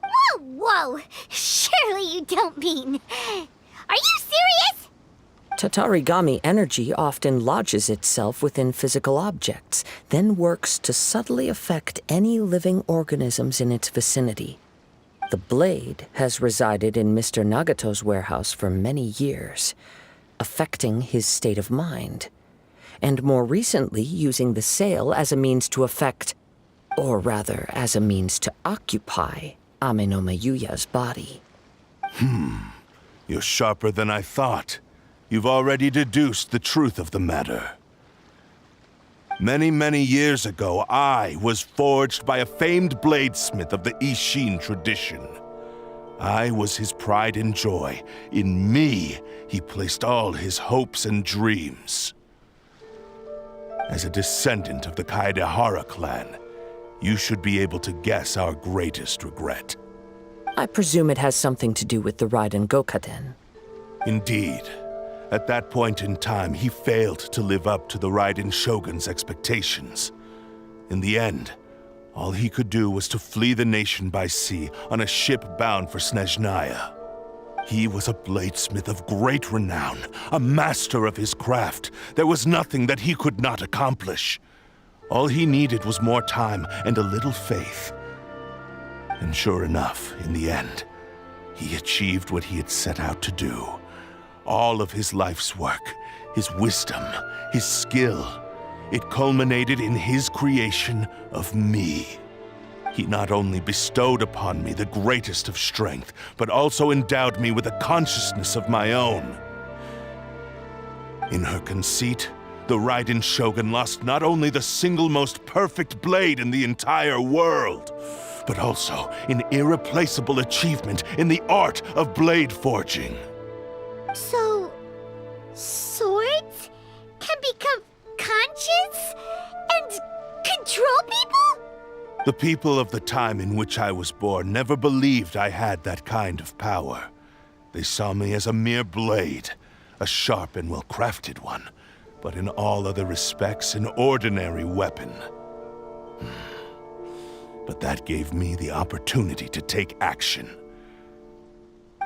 Whoa, whoa! Surely you don't mean... Are you serious? Tatarigami energy often lodges itself within physical objects, then works to subtly affect any living organisms in its vicinity. The blade has resided in Mr. Nagato's warehouse for many years, affecting his state of mind, and more recently using the sale as a means to affect, or rather as a means to occupy, Ame-no-me Yuya's body. You're sharper than I thought. You've already deduced the truth of the matter. Many, many years ago, I was forged by a famed bladesmith of the Ishin tradition. I was his pride and joy. In me, he placed all his hopes and dreams. As a descendant of the Kaedehara clan, you should be able to guess our greatest regret. I presume it has something to do with the Raiden Gokaden. Indeed. At that point in time, he failed to live up to the Raiden Shogun's expectations. In the end, all he could do was to flee the nation by sea on a ship bound for Snezhnaya. He was a bladesmith of great renown, a master of his craft. There was nothing that he could not accomplish. All he needed was more time and a little faith. And sure enough, in the end, he achieved what he had set out to do. All of his life's work, his wisdom, his skill, it culminated in his creation of me. He not only bestowed upon me the greatest of strength, but also endowed me with a consciousness of my own. In her conceit, the Raiden Shogun lost not only the single most perfect blade in the entire world, but also an irreplaceable achievement in the art of blade forging. So... swords can become conscious and control people? The people of the time in which I was born never believed I had that kind of power. They saw me as a mere blade, a sharp and well-crafted one, but in all other respects an ordinary weapon. But that gave me the opportunity to take action.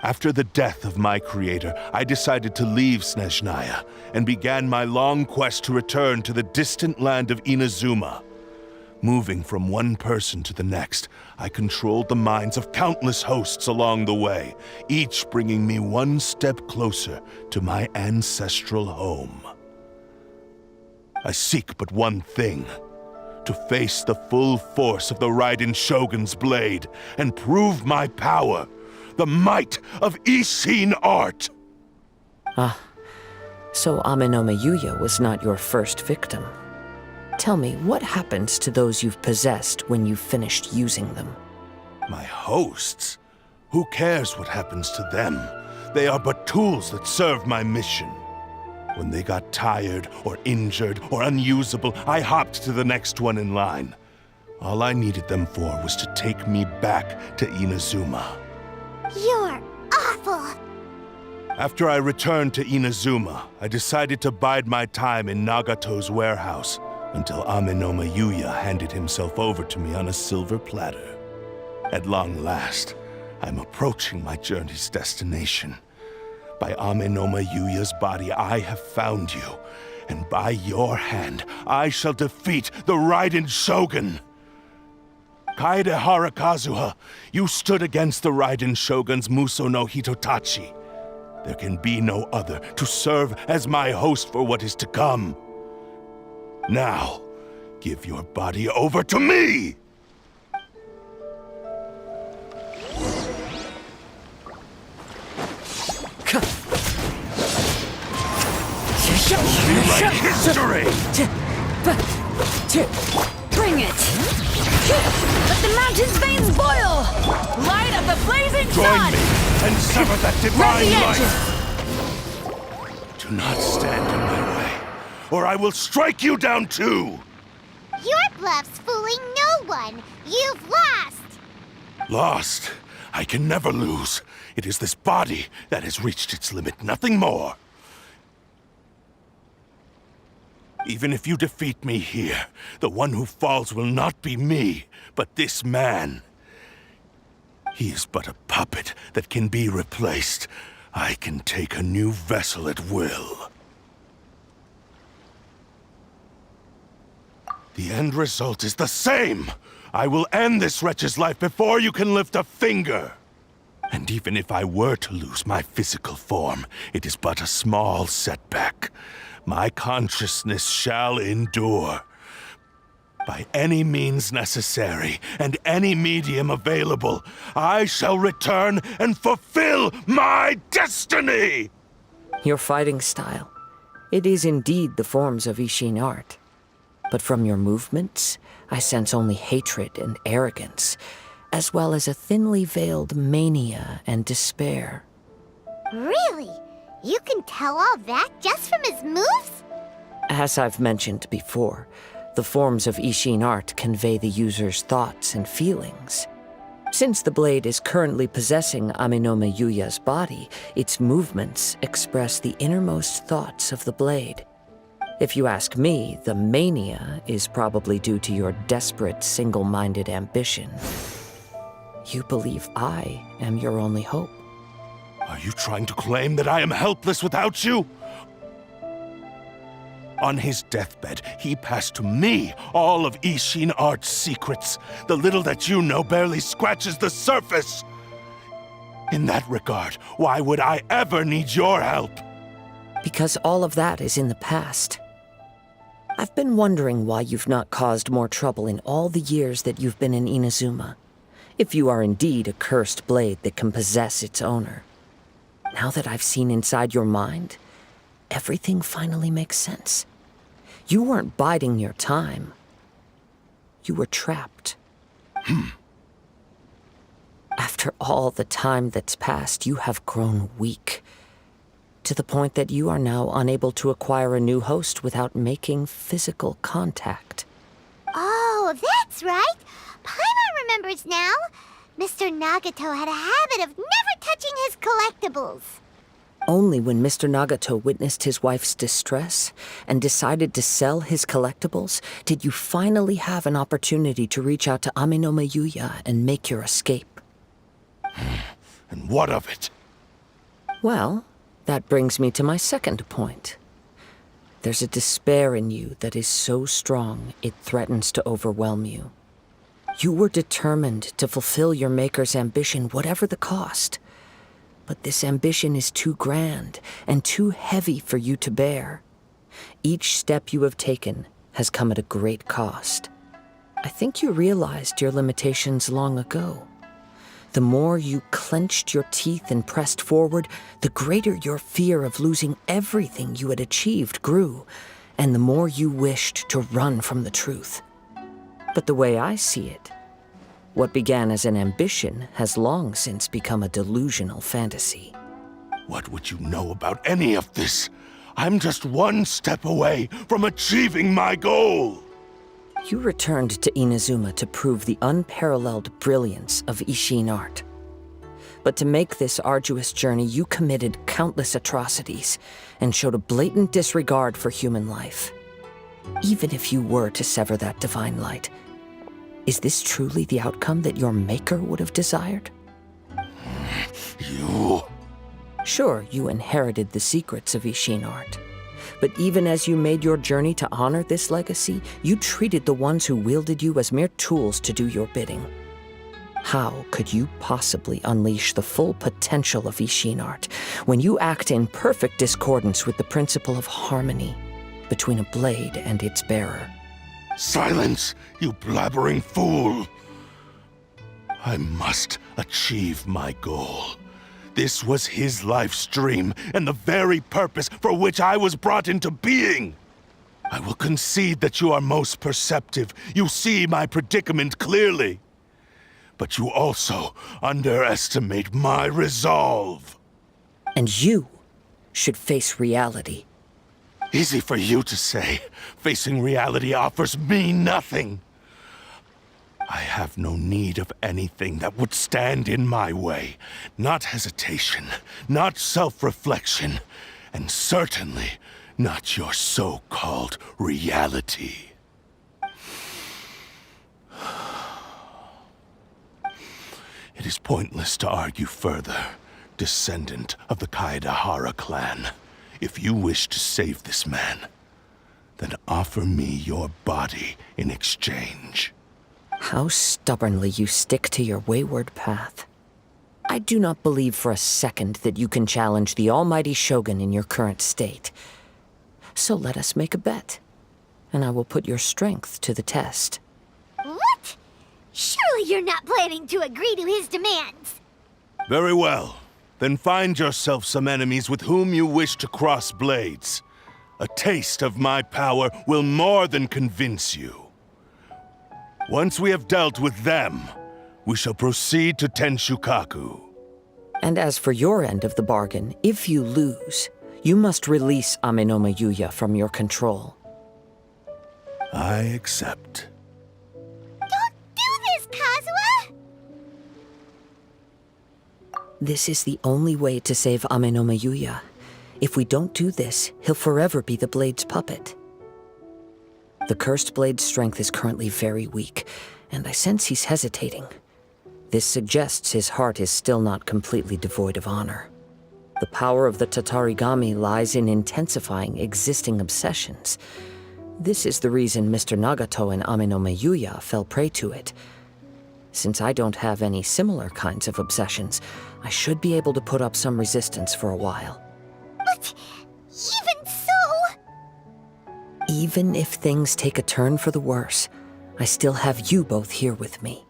After the death of my creator, I decided to leave Snezhnaya and began my long quest to return to the distant land of Inazuma. Moving from one person to the next, I controlled the minds of countless hosts along the way, each bringing me one step closer to my ancestral home. I seek but one thing: to face the full force of the Raiden Shogun's blade and prove my power. The might of Ishin art! So Ame-no-me Yuya was not your first victim. Tell me, what happens to those you've possessed when you've finished using them? My hosts? Who cares what happens to them? They are but tools that serve my mission. When they got tired, or injured, or unusable, I hopped to the next one in line. All I needed them for was to take me back to Inazuma. You're awful! After I returned to Inazuma, I decided to bide my time in Nagato's warehouse until Ame-no-me Yuya handed himself over to me on a silver platter. At long last, I'm approaching my journey's destination. By Ame-no-me Yuya's body, I have found you, And by your hand, I shall defeat the Raiden Shogun. Kaedehara Kazuha, you stood against the Raiden Shogun's Muso no Hitotachi. There can be no other to serve as my host for what is to come. Now, give your body over to me! Rewrite history! Bring it! Let the mountain's veins boil! Light up the blazing Join sun! me and sever that divine the light! Do not stand in my way, or I will strike you down too! Your bluff's fooling no one. You've lost. Lost? I can never lose. It is this body that has reached its limit, nothing more. Even if you defeat me here, the one who falls will not be me, but this man. He is but a puppet that can be replaced. I can take a new vessel at will. The end result is the same! I will end this wretch's life before you can lift a finger! And even if I were to lose my physical form, it is but a small setback. My consciousness shall endure. By any means necessary, and any medium available, I shall return and fulfill my destiny! Your fighting style. It is indeed the forms of Ishin art. But from your movements, I sense only hatred and arrogance, as well as a thinly veiled mania and despair. Really? You can tell all that just from his moves? As I've mentioned before, the forms of Ishin art convey the user's thoughts and feelings. Since the blade is currently possessing Aminome Yuya's body, its movements express the innermost thoughts of the blade. If you ask me, the mania is probably due to your desperate, single-minded ambition. You believe I am your only hope. Are you trying to claim that I am helpless without you? On his deathbed, he passed to me all of Ishin art's secrets. The little that you know barely scratches the surface. In that regard, why would I ever need your help? Because all of that is in the past. I've been wondering why you've not caused more trouble in all the years that you've been in Inazuma. If you are indeed a cursed blade that can possess its owner. Now that I've seen inside your mind, everything finally makes sense. You weren't biding your time. You were trapped. After all the time that's passed, you have grown weak. To the point that you are now unable to acquire a new host without making physical contact. Oh, that's right. Paimon remembers now. Mr. Nagato had a habit of never touching his collectibles. Only when Mr. Nagato witnessed his wife's distress and decided to sell his collectibles did you finally have an opportunity to reach out to Aminome Yuya and make your escape. And what of it? Well, that brings me to my second point. There's a despair in you that is so strong it threatens to overwhelm you. You were determined to fulfill your maker's ambition, whatever the cost. But this ambition is too grand and too heavy for you to bear. Each step you have taken has come at a great cost. I think you realized your limitations long ago. The more you clenched your teeth and pressed forward, the greater your fear of losing everything you had achieved grew, and the more you wished to run from the truth. But the way I see it, what began as an ambition has long since become a delusional fantasy. What would you know about any of this? I'm just one step away from achieving my goal! You returned to Inazuma to prove the unparalleled brilliance of Ishin art. But to make this arduous journey, you committed countless atrocities and showed a blatant disregard for human life. Even if you were to sever that divine light, is this truly the outcome that your maker would have desired? You... Sure, you inherited the secrets of Ishin art, But even as you made your journey to honor this legacy, you treated the ones who wielded you as mere tools to do your bidding. How could you possibly unleash the full potential of Ishin art when you act in perfect discordance with the principle of harmony between a blade and its bearer? Silence, you blabbering fool! I must achieve my goal. This was his life's dream, and the very purpose for which I was brought into being. I will concede that you are most perceptive. You see my predicament clearly. But you also underestimate my resolve. And you should face reality. Easy for you to say. Facing reality offers me nothing. I have no need of anything that would stand in my way. Not hesitation, not self-reflection, and certainly not your so-called reality. It is pointless to argue further, descendant of the Kaedahara clan. If you wish to save this man, then offer me your body in exchange. How stubbornly you stick to your wayward path. I do not believe for a second that you can challenge the almighty Shogun in your current state. So let us make a bet, and I will put your strength to the test. What? Surely you're not planning to agree to his demands. Very well. Then find yourself some enemies with whom you wish to cross blades. A taste of my power will more than convince you. Once we have dealt with them, we shall proceed to Tenshukaku. And as for your end of the bargain, if you lose, you must release Amenoma Yuya from your control. I accept. Don't do this, Kazuha! This is the only way to save Amenoma Yuya. If we don't do this, he'll forever be the Blade's puppet. The Cursed Blade's strength is currently very weak, and I sense he's hesitating. This suggests his heart is still not completely devoid of honor. The power of the Tatarigami lies in intensifying existing obsessions. This is the reason Mr. Nagato and Amenoma Yuya fell prey to it. Since I don't have any similar kinds of obsessions, I should be able to put up some resistance for a while. But even so... Even if things take a turn for the worse, I still have you both here with me.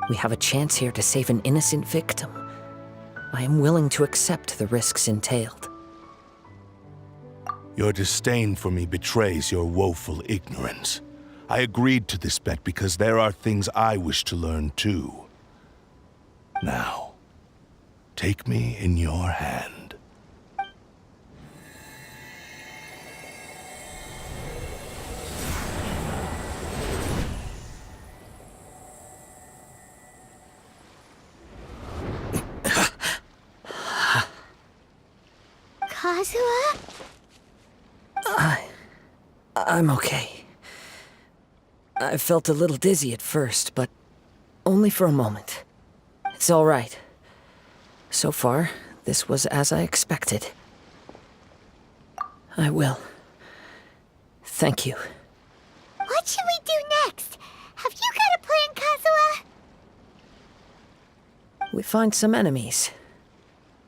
We have a chance here to save an innocent victim. I am willing to accept the risks entailed. Your disdain for me betrays your woeful ignorance. I agreed to this bet because there are things I wish to learn too. Now, take me in your hand. Kazuha? I'm okay. I felt a little dizzy at first, but only for a moment. It's all right. So far, this was as I expected. I will. Thank you. What should we do next? Have you got a plan, Kazuha? We find some enemies.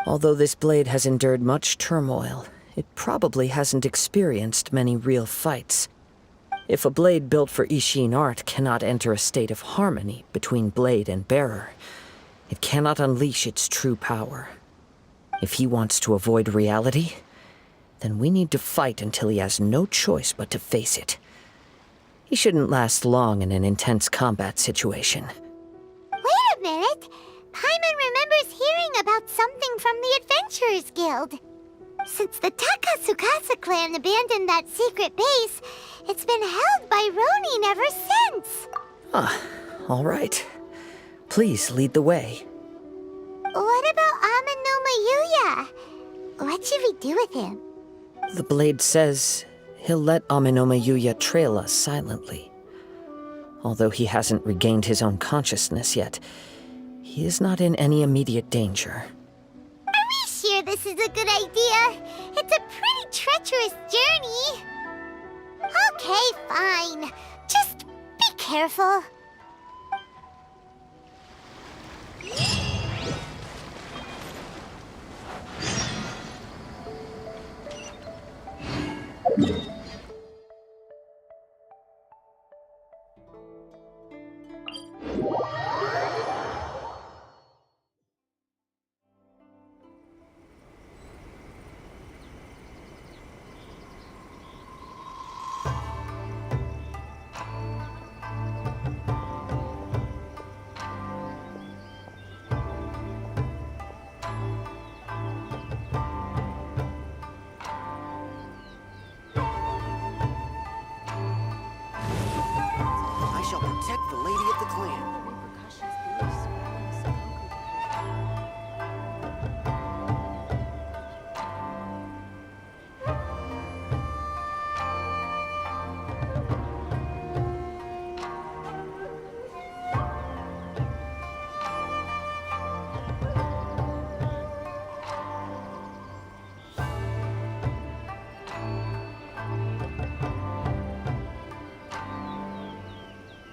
Although this blade has endured much turmoil, it probably hasn't experienced many real fights. If a blade built for Ishin art cannot enter a state of harmony between blade and bearer, it cannot unleash its true power. If he wants to avoid reality, then we need to fight until he has no choice but to face it. He shouldn't last long in an intense combat situation. Wait a minute! Paimon remembers hearing about something from the Adventurers Guild. Since the Takasukasa clan abandoned that secret base, it's been held by Ronin ever since. All right. Please lead the way. What about Amenoma Yuya? What should we do with him? The blade says he'll let Amenoma Yuya trail us silently. Although he hasn't regained his own consciousness yet, he is not in any immediate danger. Are we sure sure this is a good idea. It's a pretty treacherous journey. Okay, fine. Just be careful. I shall protect the lady of the clan.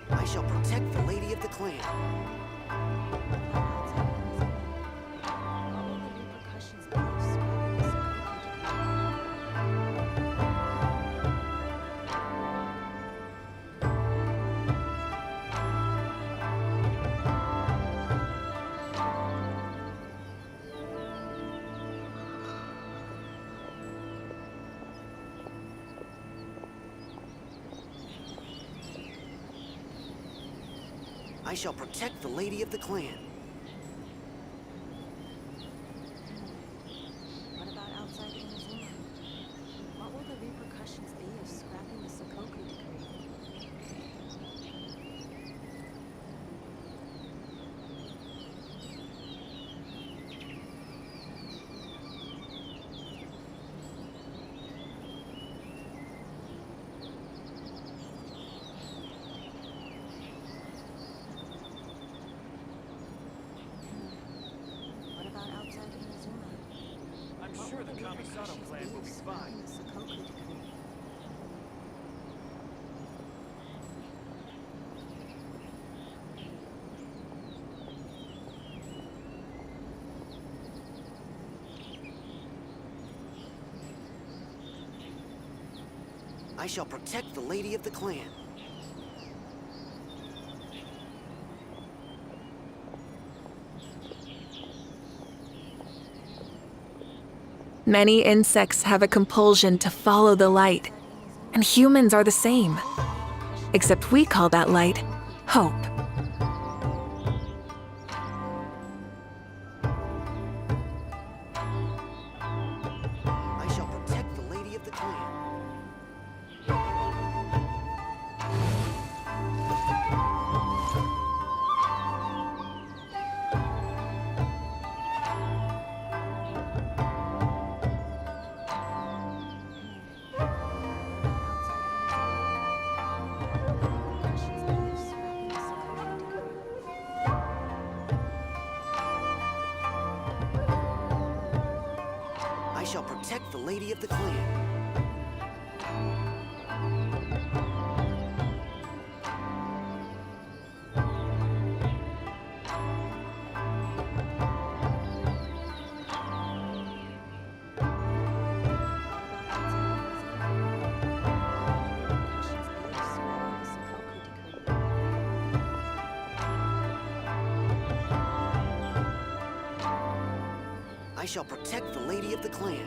I shall protect the lady of the clan. I shall protect the lady of the clan. What about outside Inazuma? What will the repercussions be of scrapping the Sakoku decree? What about outside Inazuma? I'm sure the Kamisato clan will be fine. The Sakoku decree. I shall protect the lady of the clan. Many insects have a compulsion to follow the light, and humans are the same. Except we call that light hope. I shall protect the lady of the clan. I shall protect the lady of the clan. I shall protect the lady of the clan.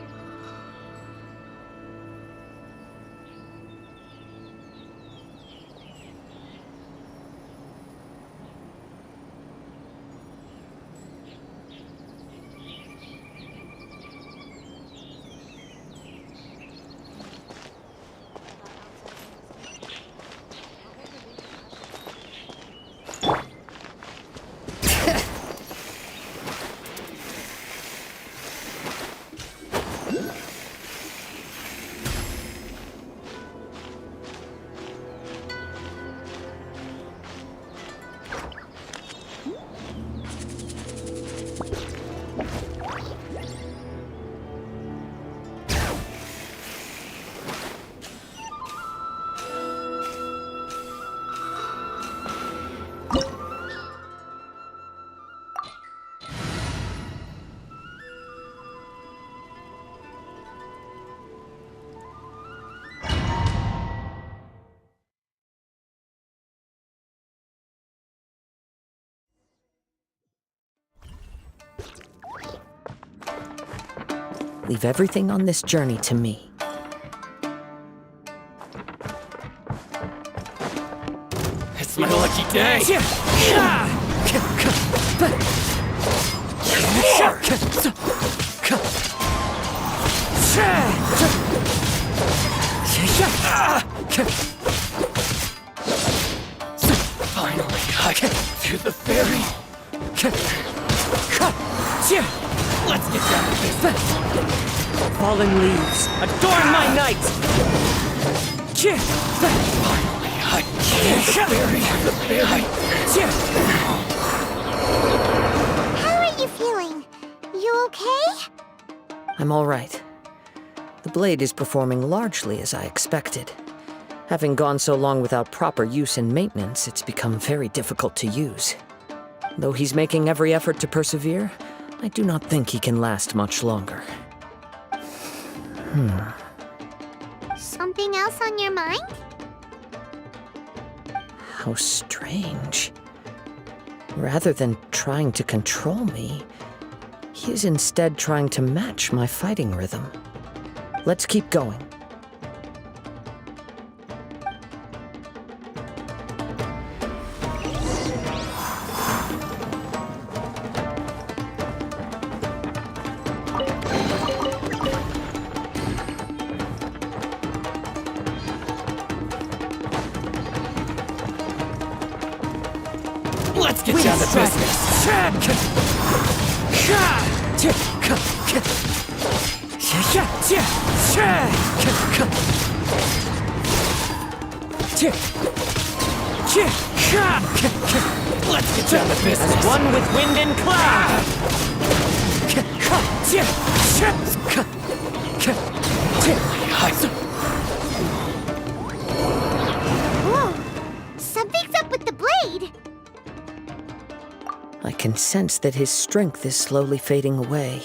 Leave everything on this journey to me. It's my lucky day. Finally, I can through the ferry. Let's get down to business. Fallen leaves, adorn my night. Finally, I can the ferry. How are you feeling? You okay? I'm all right. The blade is performing largely as I expected. Having gone so long without proper use and maintenance, it's become very difficult to use. Though he's making every effort to persevere, I do not think he can last much longer. Something else on your mind? How strange. Rather than trying to control me, he is instead trying to match my fighting rhythm. Let's keep going. Let's get down to business. Let's get down to business. As one with wind and cloud. Whoa! Something's up with the blade! I can sense that his strength is slowly fading away.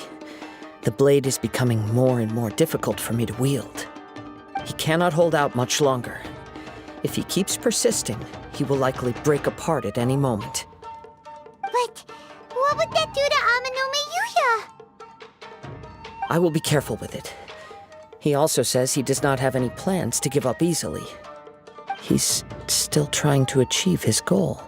The blade is becoming more and more difficult for me to wield. He cannot hold out much longer. If he keeps persisting, he will likely break apart at any moment. But what would that do to Amano Mayuya? I will be careful with it. He also says he does not have any plans to give up easily. He's still trying to achieve his goal.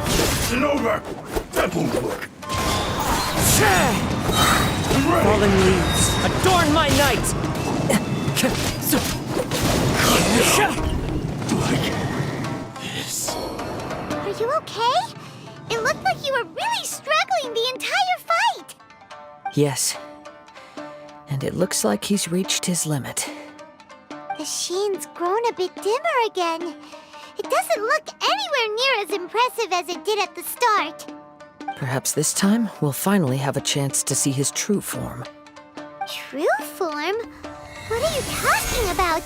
It's over! That won't work. Fallen leaves, adorn my night. Are you okay? It looked like you were really struggling the entire fight! Yes. And it looks like he's reached his limit. The sheen's grown a bit dimmer again. It doesn't look anywhere near as impressive as it did at the start. Perhaps this time, we'll finally have a chance to see his true form. True form? What are you talking about?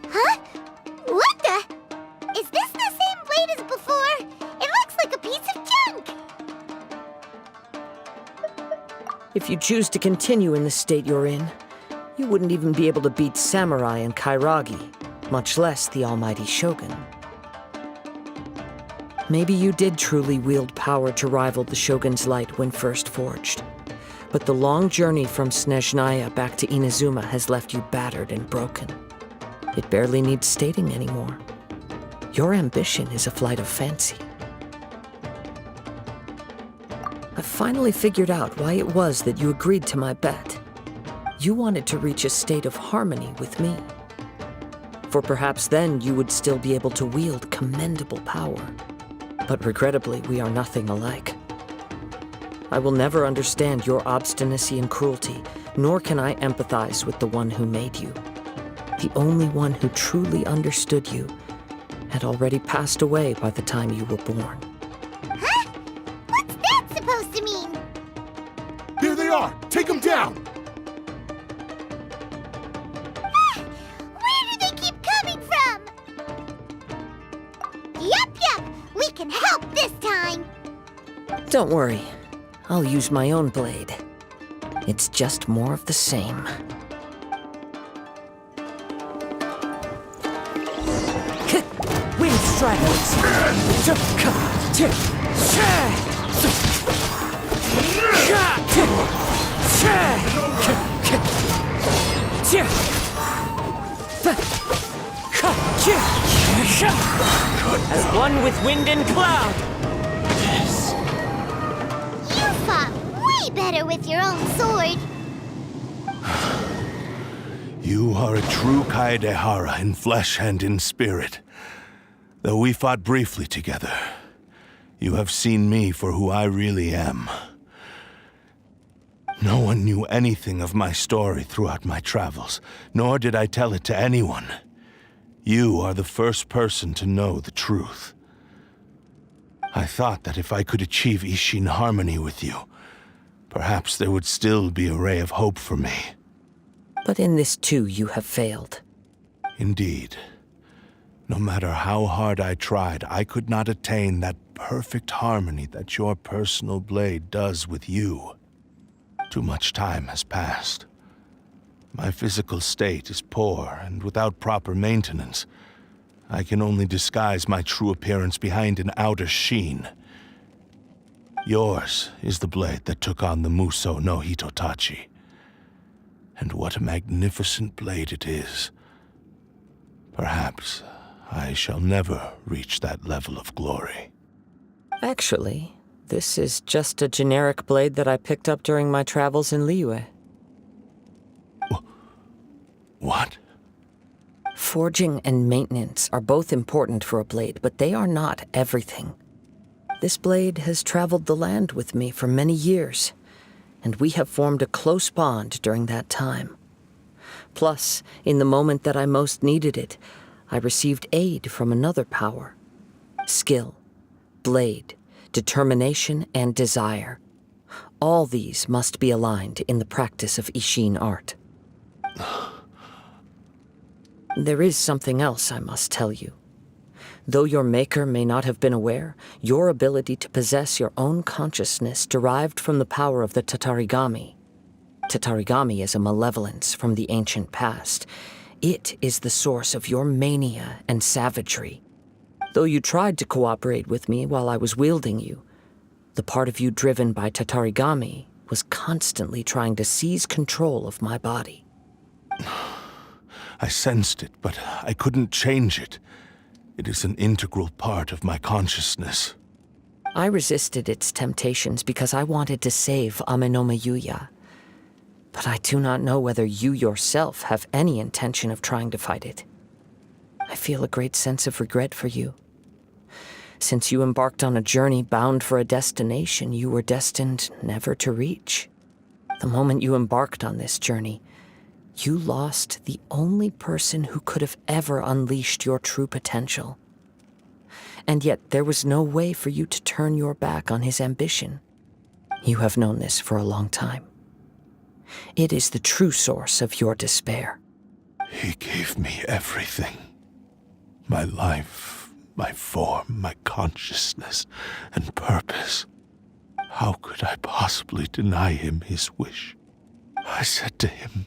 Huh? What the? Is this the same blade as before? It looks like a piece of junk! If you choose to continue in the state you're in, you wouldn't even be able to beat Samurai and Kairagi, much less the almighty Shogun. Maybe you did truly wield power to rival the Shogun's light when first forged. But the long journey from Snezhnaya back to Inazuma has left you battered and broken. It barely needs stating anymore. Your ambition is a flight of fancy. I finally figured out why it was that you agreed to my bet. You wanted to reach a state of harmony with me. For perhaps then you would still be able to wield commendable power. But regrettably, we are nothing alike. I will never understand your obstinacy and cruelty, nor can I empathize with the one who made you. The only one who truly understood you had already passed away by the time you were born. Huh? What's that supposed to mean? Here they are! Take them down! Where do they keep coming from? Yup, we can help this time. Don't worry, I'll use my own blade. It's just more of the same. Wind straggles. As one with wind and cloud. You fought way better with your own sword. You are a true Kaedehara in flesh and in spirit. Though we fought briefly together, you have seen me for who I really am. No one knew anything of my story throughout my travels, nor did I tell it to anyone. You are the first person to know the truth. I thought that if I could achieve Ishin harmony with you, perhaps there would still be a ray of hope for me. But in this too, you have failed. Indeed. No matter how hard I tried, I could not attain that perfect harmony that your personal blade does with you. Too much time has passed. My physical state is poor, and without proper maintenance, I can only disguise my true appearance behind an outer sheen. Yours is the blade that took on the Muso no Hitotachi. And what a magnificent blade it is. Perhaps I shall never reach that level of glory. Actually, this is just a generic blade that I picked up during my travels in Liyue. What? Forging and maintenance are both important for a blade, but they are not everything. This blade has traveled the land with me for many years, and we have formed a close bond during that time. Plus, in the moment that I most needed it, I received aid from another power. Skill, blade, determination, and desire. All these must be aligned in the practice of Ishin art. There is something else I must tell you. Though your maker may not have been aware, your ability to possess your own consciousness derived from the power of the Tatarigami. Tatarigami is a malevolence from the ancient past. It is the source of your mania and savagery. Though you tried to cooperate with me while I was wielding you, the part of you driven by Tatarigami was constantly trying to seize control of my body. I sensed it, but I couldn't change it. It is an integral part of my consciousness. I resisted its temptations because I wanted to save Amenoma Yuya. But I do not know whether you yourself have any intention of trying to fight it. I feel a great sense of regret for you. Since you embarked on a journey bound for a destination you were destined never to reach. The moment you embarked on this journey, you lost the only person who could have ever unleashed your true potential. And yet there was no way for you to turn your back on his ambition. You have known this for a long time. It is the true source of your despair. He gave me everything. My life, my form, my consciousness, and purpose. How could I possibly deny him his wish? I said to him,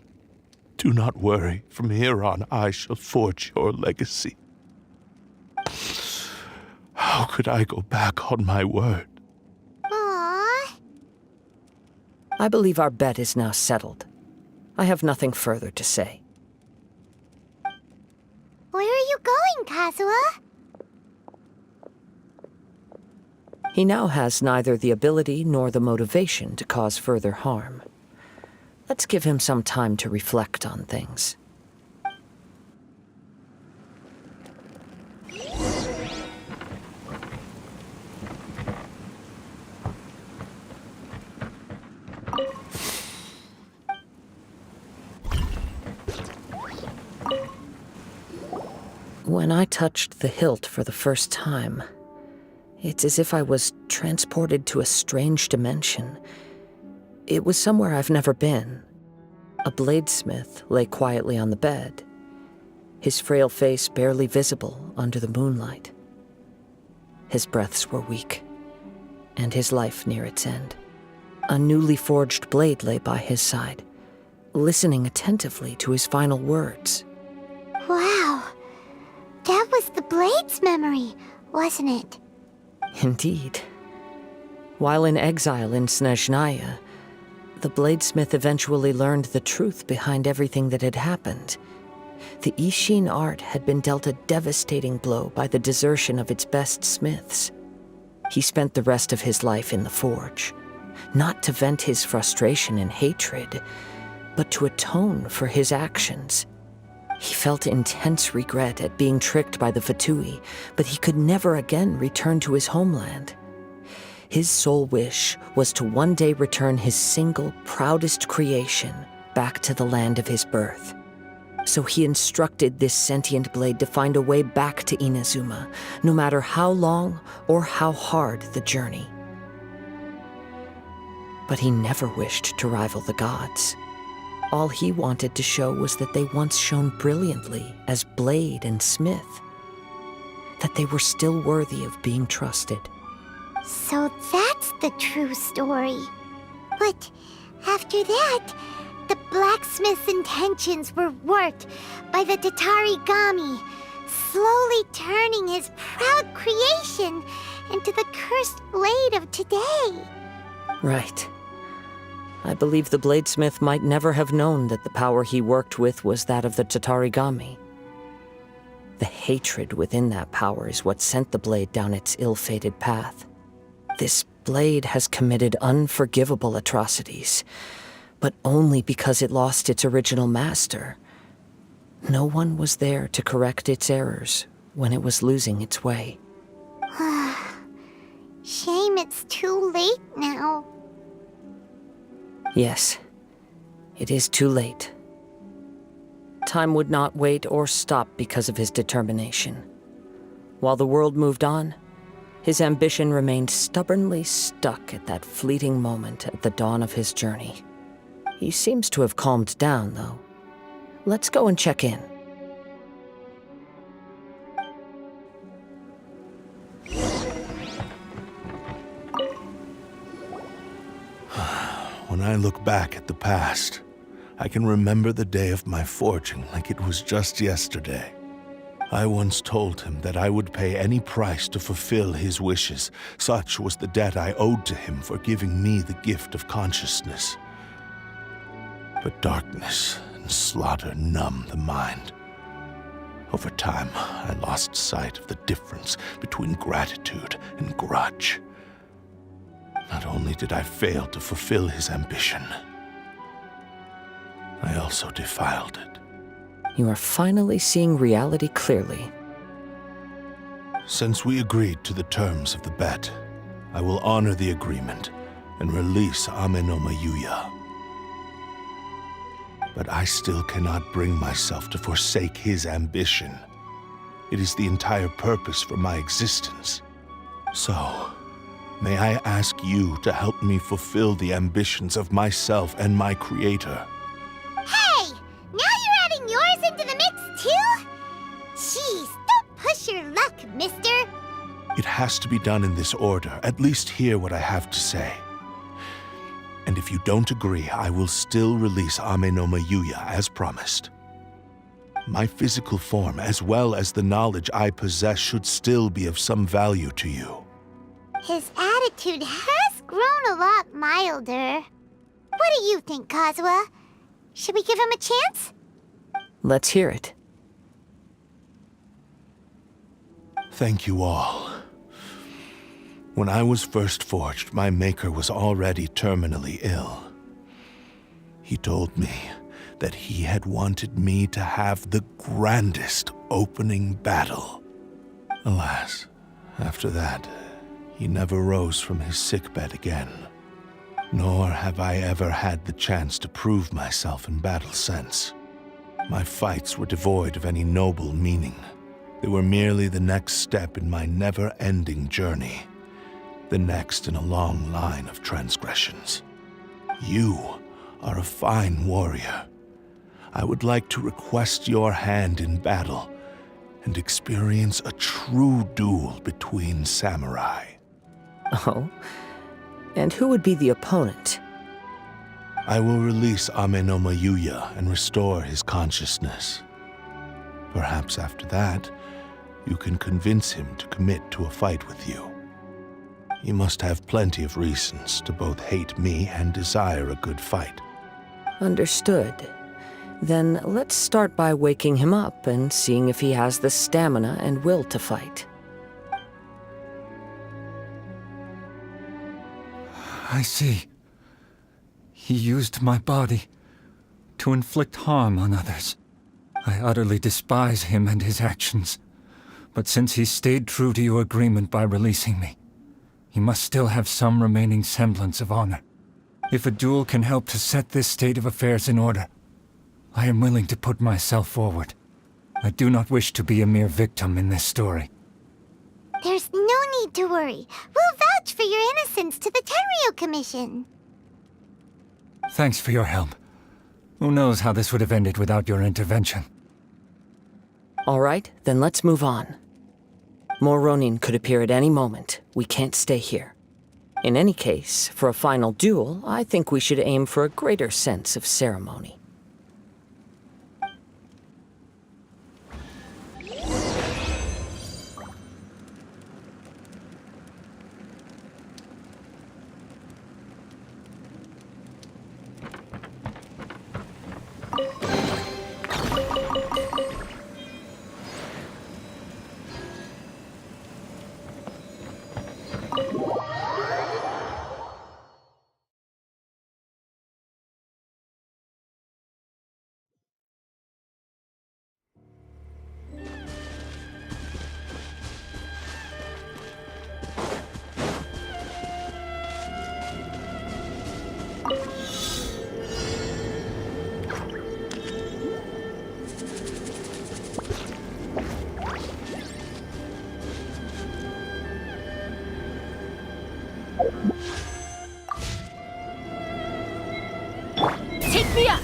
"Do not worry. From here on, I shall forge your legacy." How could I go back on my word? Aww. I believe our bet is now settled. I have nothing further to say. Where are you going, Kazuha? He now has neither the ability nor the motivation to cause further harm. Let's give him some time to reflect on things. When I touched the hilt for the first time, it's as if I was transported to a strange dimension. It was somewhere I've never been. A bladesmith lay quietly on the bed, his frail face barely visible under the moonlight. His breaths were weak, and his life near its end. A newly forged blade lay by his side, listening attentively to his final words. Wow. That was the Blade's memory, wasn't it? Indeed. While in exile in Snezhnaya, the bladesmith eventually learned the truth behind everything that had happened. The Ishin art had been dealt a devastating blow by the desertion of its best smiths. He spent the rest of his life in the forge, not to vent his frustration and hatred, but to atone for his actions. He felt intense regret at being tricked by the Fatui, but he could never again return to his homeland. His sole wish was to one day return his single, proudest creation back to the land of his birth. So he instructed this sentient blade to find a way back to Inazuma, no matter how long or how hard the journey. But he never wished to rival the gods. All he wanted to show was that they once shone brilliantly as blade and smith, that they were still worthy of being trusted. So that's the true story. But after that, the blacksmith's intentions were worked by the Tatarigami, slowly turning his proud creation into the cursed blade of today. Right. I believe the bladesmith might never have known that the power he worked with was that of the Tatarigami. The hatred within that power is what sent the blade down its ill-fated path. This blade has committed unforgivable atrocities, but only because it lost its original master. No one was there to correct its errors when it was losing its way. Shame it's too late now. Yes, it is too late. Time would not wait or stop because of his determination. While the world moved on, his ambition remained stubbornly stuck at that fleeting moment at the dawn of his journey. He seems to have calmed down, though. Let's go and check in. When I look back at the past, I can remember the day of my forging like it was just yesterday. I once told him that I would pay any price to fulfill his wishes. Such was the debt I owed to him for giving me the gift of consciousness. But darkness and slaughter numb the mind. Over time, I lost sight of the difference between gratitude and grudge. Not only did I fail to fulfill his ambition, I also defiled it. You are finally seeing reality clearly. Since we agreed to the terms of the bet, I will honor the agreement and release Amenoma Yuya. But I still cannot bring myself to forsake his ambition. It is the entire purpose for my existence. So, may I ask you to help me fulfill the ambitions of myself and my creator? Hey! Now you're adding yours into the mix, too? Jeez, don't push your luck, mister. It has to be done in this order. At least hear what I have to say. And if you don't agree, I will still release Amenoma Yuya as promised. My physical form, as well as the knowledge I possess, should still be of some value to you. His attitude has grown a lot milder. What do you think, Kazuha? Should we give him a chance? Let's hear it. Thank you all. When I was first forged, my maker was already terminally ill. He told me that he had wanted me to have the grandest opening battle. Alas, after that, he never rose from his sickbed again. Nor have I ever had the chance to prove myself in battle since. My fights were devoid of any noble meaning. They were merely the next step in my never-ending journey. The next in a long line of transgressions. You are a fine warrior. I would like to request your hand in battle and experience a true duel between samurai. Oh? And who would be the opponent? I will release Amenoma Yuya and restore his consciousness. Perhaps after that, you can convince him to commit to a fight with you. He must have plenty of reasons to both hate me and desire a good fight. Understood. Then let's start by waking him up and seeing if he has the stamina and will to fight. I see. He used my body to inflict harm on others. I utterly despise him and his actions. But since he stayed true to your agreement by releasing me, he must still have some remaining semblance of honor. If a duel can help to set this state of affairs in order, I am willing to put myself forward. I do not wish to be a mere victim in this story. There's no need to worry. We'll vouch for your innocence to the Tenryo Commission. Thanks for your help. Who knows how this would have ended without your intervention. All right, then let's move on. More Ronin could appear at any moment. We can't stay here. In any case, for a final duel, I think we should aim for a greater sense of ceremony. Take me up!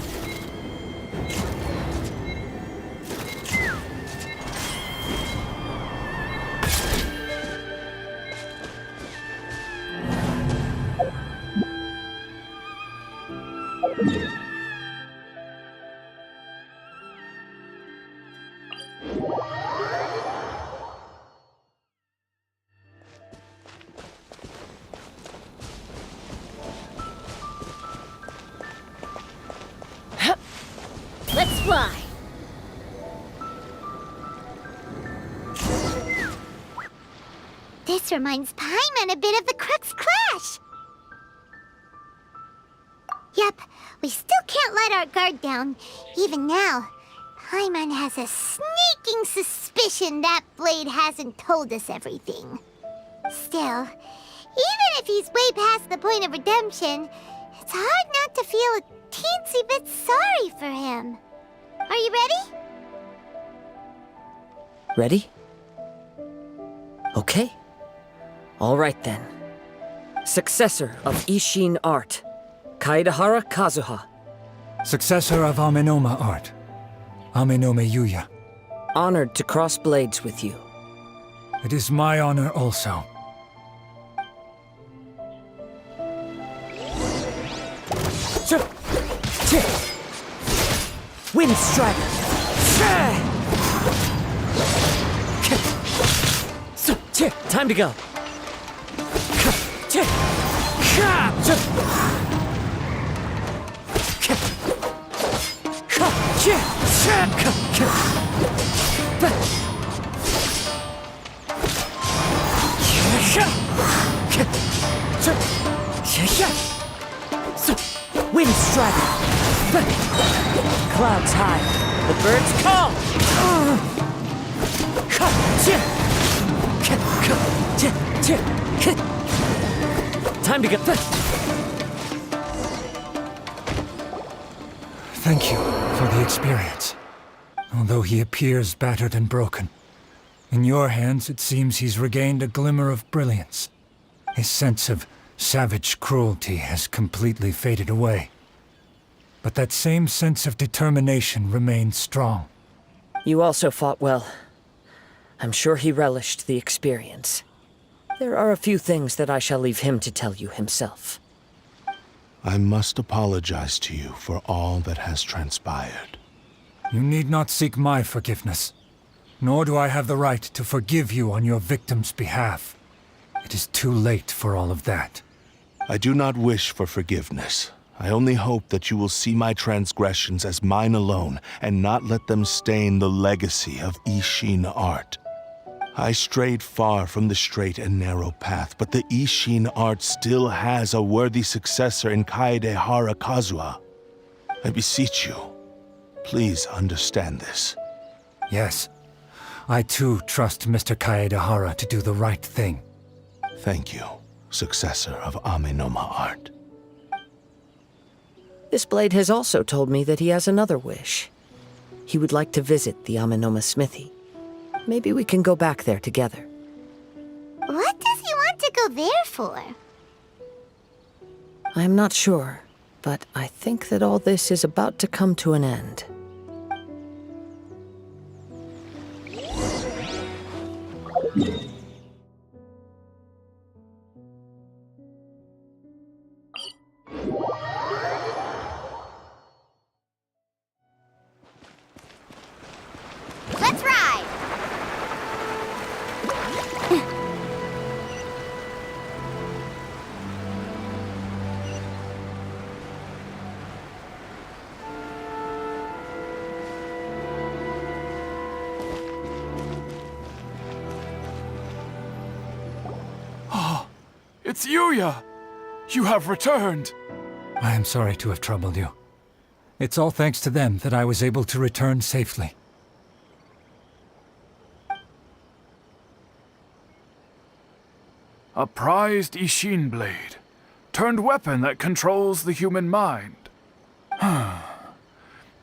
Let's fly! This reminds Paimon a bit of the Crux Clash. Yep, we still can't let our guard down. Even now, Paimon has a sneaking suspicion that Blade hasn't told us everything. Still, even if he's way past the point of redemption, it's hard not to feel a teensy bit sorry for him. Are you ready? Ready? Okay. All right then. Successor of Ishin Art, Kaedahara Kazuha. Successor of Amenoma Art, Amenoma Yuya. Honored to cross blades with you. It is my honor also. Wind Strider! Time to go. Wind strike. Clouds high. The birds call. Time to go. Thank you for the experience. Although he appears battered and broken, in your hands it seems he's regained a glimmer of brilliance. His sense of savage cruelty has completely faded away. But that same sense of determination remains strong. You also fought well. I'm sure he relished the experience. There are a few things that I shall leave him to tell you himself. I must apologize to you for all that has transpired. You need not seek my forgiveness, nor do I have the right to forgive you on your victim's behalf. It is too late for all of that. I do not wish for forgiveness. I only hope that you will see my transgressions as mine alone and not let them stain the legacy of Ishin art. I strayed far from the straight and narrow path, but the Ishin art still has a worthy successor in Kaedehara Kazuha. I beseech you, please understand this. Yes, I too trust Mr. Kaedehara to do the right thing. Thank you, successor of Amenoma art. This blade has also told me that he has another wish. He would like to visit the Amenoma smithy. Maybe we can go back there together. What does he want to go there for? I'm not sure, but I think that all this is about to come to an end. Let's ride! It's Yuya! You have returned! I am sorry to have troubled you. It's all thanks to them that I was able to return safely. A prized Ishin blade, turned weapon that controls the human mind.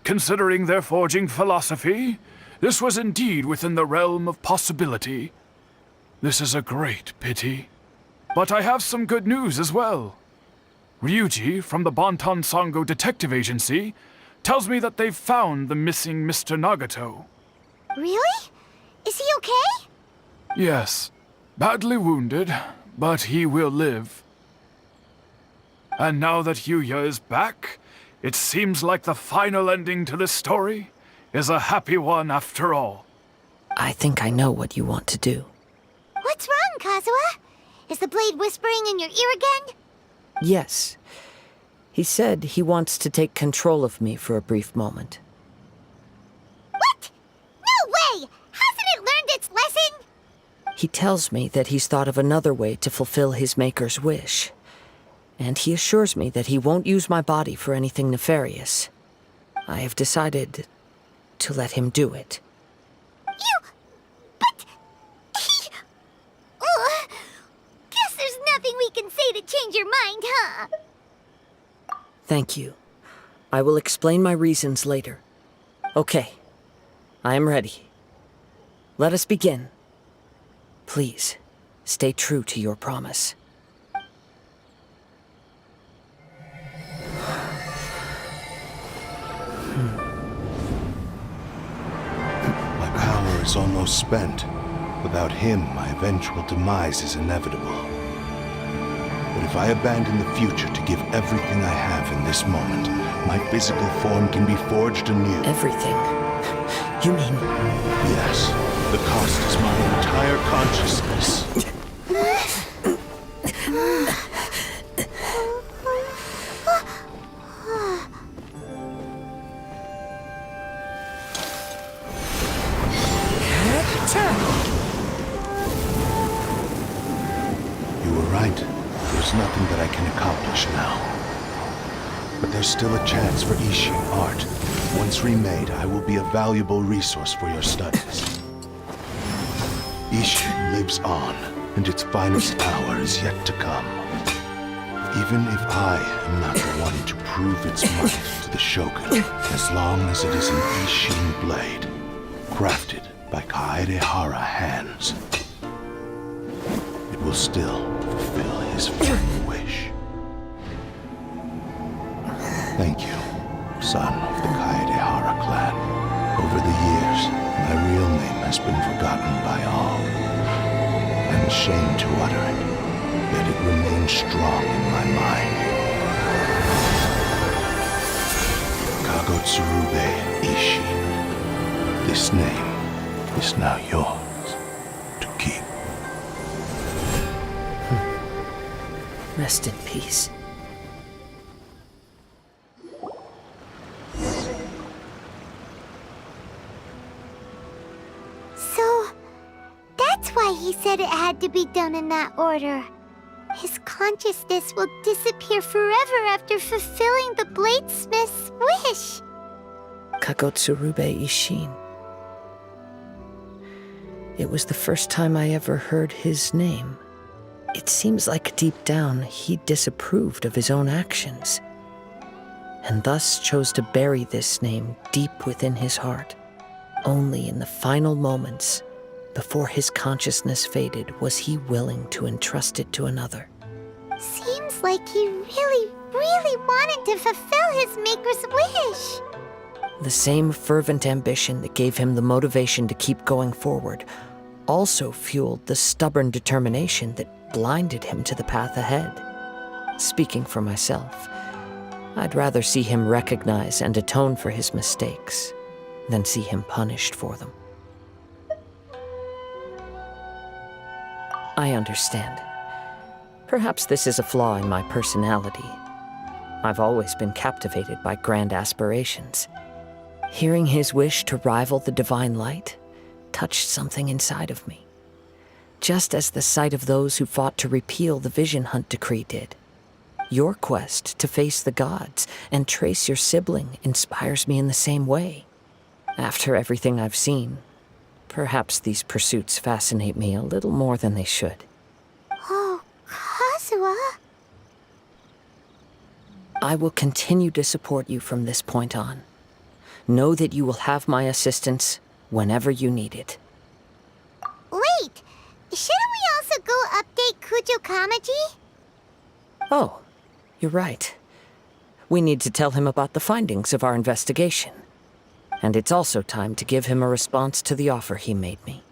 Considering their forging philosophy, this was indeed within the realm of possibility. This is a great pity. But I have some good news as well. Ryuji, from the Bonton Sango Detective Agency, tells me that they've found the missing Mr. Nagato. Really? Is he okay? Yes, badly wounded, but he will live. And now that Yuya is back, it seems like the final ending to this story is a happy one after all. I think I know what you want to do. What's wrong, Kazuha? Is the blade whispering in your ear again? Yes. He said he wants to take control of me for a brief moment. What? No way! Hasn't it learned its lesson? He tells me that he's thought of another way to fulfill his maker's wish. And he assures me that he won't use my body for anything nefarious. I have decided to let him do it. Guess there's nothing we can say to change your mind, huh? Thank you. I will explain my reasons later. Okay. I am ready. Let us begin. Please, stay true to your promise. My power is almost spent. Without him, my eventual demise is inevitable. But if I abandon the future to give everything I have in this moment, my physical form can be forged anew. Everything? You mean Yes, the cost is my entire consciousness. You were right. There's nothing that I can accomplish now. But there's still a chance for Ishin art. Once remade, I will be a valuable resource for your studies. Ishin lives on, and its finest hour is yet to come. Even if I am not the one to prove its might to the Shogun, as long as it is an Ishin blade, crafted by Kaedehara hands, it will still fulfill his final wish. Thank you, son of the Kaedehara clan. Over the years, my real name has been forgotten by all. I'm ashamed to utter it, yet it remains strong in my mind. Kagotsurube Ishin. This name is now yours to keep. Rest in peace. So, that's why he said it had to be done in that order. His consciousness will disappear forever after fulfilling the bladesmith's wish. Kagotsurube Ishin. It was the first time I ever heard his name. It seems like deep down he disapproved of his own actions, and thus chose to bury this name deep within his heart. Only in the final moments, before his consciousness faded, was he willing to entrust it to another. Seems like he really, really wanted to fulfill his maker's wish. The same fervent ambition that gave him the motivation to keep going forward also fueled the stubborn determination that blinded him to the path ahead. Speaking for myself, I'd rather see him recognize and atone for his mistakes than see him punished for them. I understand. Perhaps this is a flaw in my personality. I've always been captivated by grand aspirations. Hearing his wish to rival the divine light touched something inside of me, just as the sight of those who fought to repeal the Vision Hunt decree did. Your quest to face the gods and trace your sibling inspires me in the same way. After everything I've seen, perhaps these pursuits fascinate me a little more than they should. Oh, Kazuha. I will continue to support you from this point on. Know that you will have my assistance whenever you need it. Wait, shouldn't we also go update Kujo Kamaji? Oh, you're right. We need to tell him about the findings of our investigation. And it's also time to give him a response to the offer he made me.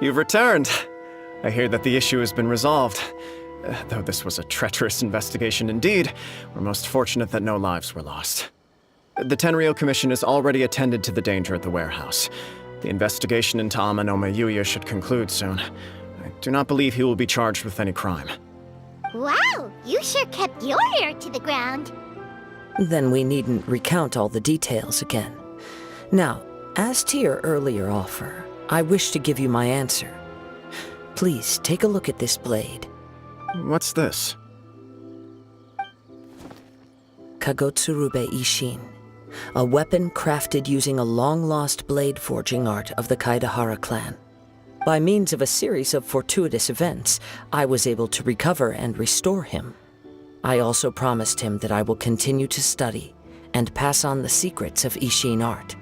You've returned. I hear that the issue has been resolved. Though this was a treacherous investigation indeed, we're most fortunate that no lives were lost. The Tenryou Commission has already attended to the danger at the warehouse. The investigation into Amanome Yuya should conclude soon. I do not believe he will be charged with any crime. Wow, you sure kept your ear to the ground. Then we needn't recount all the details again. Now, as to your earlier offer, I wish to give you my answer. Please take a look at this blade. What's this? Kagotsurube Ishin, a weapon crafted using a long-lost blade forging art of the Kaedehara clan. By means of a series of fortuitous events, I was able to recover and restore him. I also promised him that I will continue to study and pass on the secrets of Ishin art.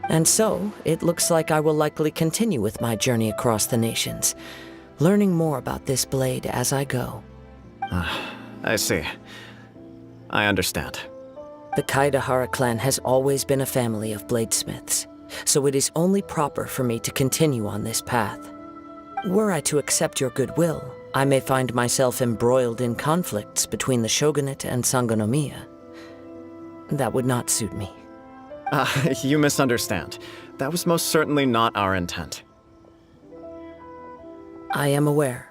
And so, it looks like I will likely continue with my journey across the nations, learning more about this blade as I go. I see. I understand. The Kaidahara clan has always been a family of bladesmiths, so it is only proper for me to continue on this path. Were I to accept your goodwill, I may find myself embroiled in conflicts between the shogunate and Sangonomiya. That would not suit me. You misunderstand. That was most certainly not our intent. I am aware,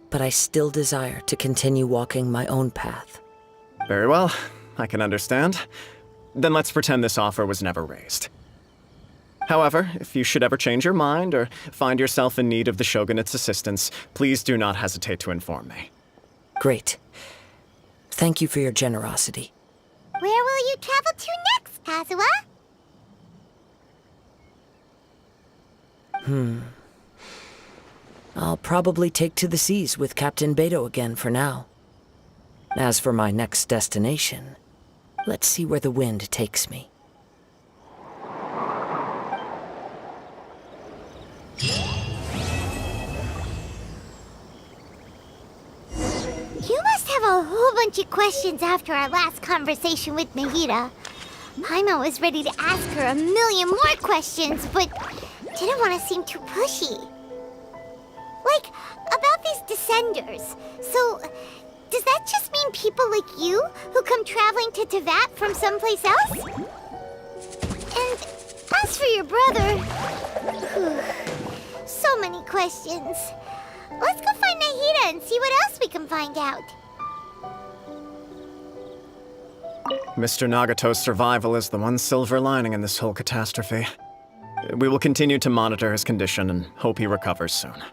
but I still desire to continue walking my own path. Very well, I can understand. Then let's pretend this offer was never raised. However, if you should ever change your mind or find yourself in need of the Shogunate's assistance, please do not hesitate to inform me. Great. Thank you for your generosity. Where will you travel to next, Kazuha? I'll probably take to the seas with Captain Beto again for now. As for my next destination, let's see where the wind takes me. You must have a whole bunch of questions after our last conversation with Mahita. Paimon was ready to ask her a million more questions, but didn't want to seem too pushy. Like, about these descenders. So, does that just mean people like you who come traveling to Teyvat from someplace else? And as for your brother... so many questions. Let's go find Nahida and see what else we can find out. Mr. Nagato's survival is the one silver lining in this whole catastrophe. We will continue to monitor his condition and hope he recovers soon.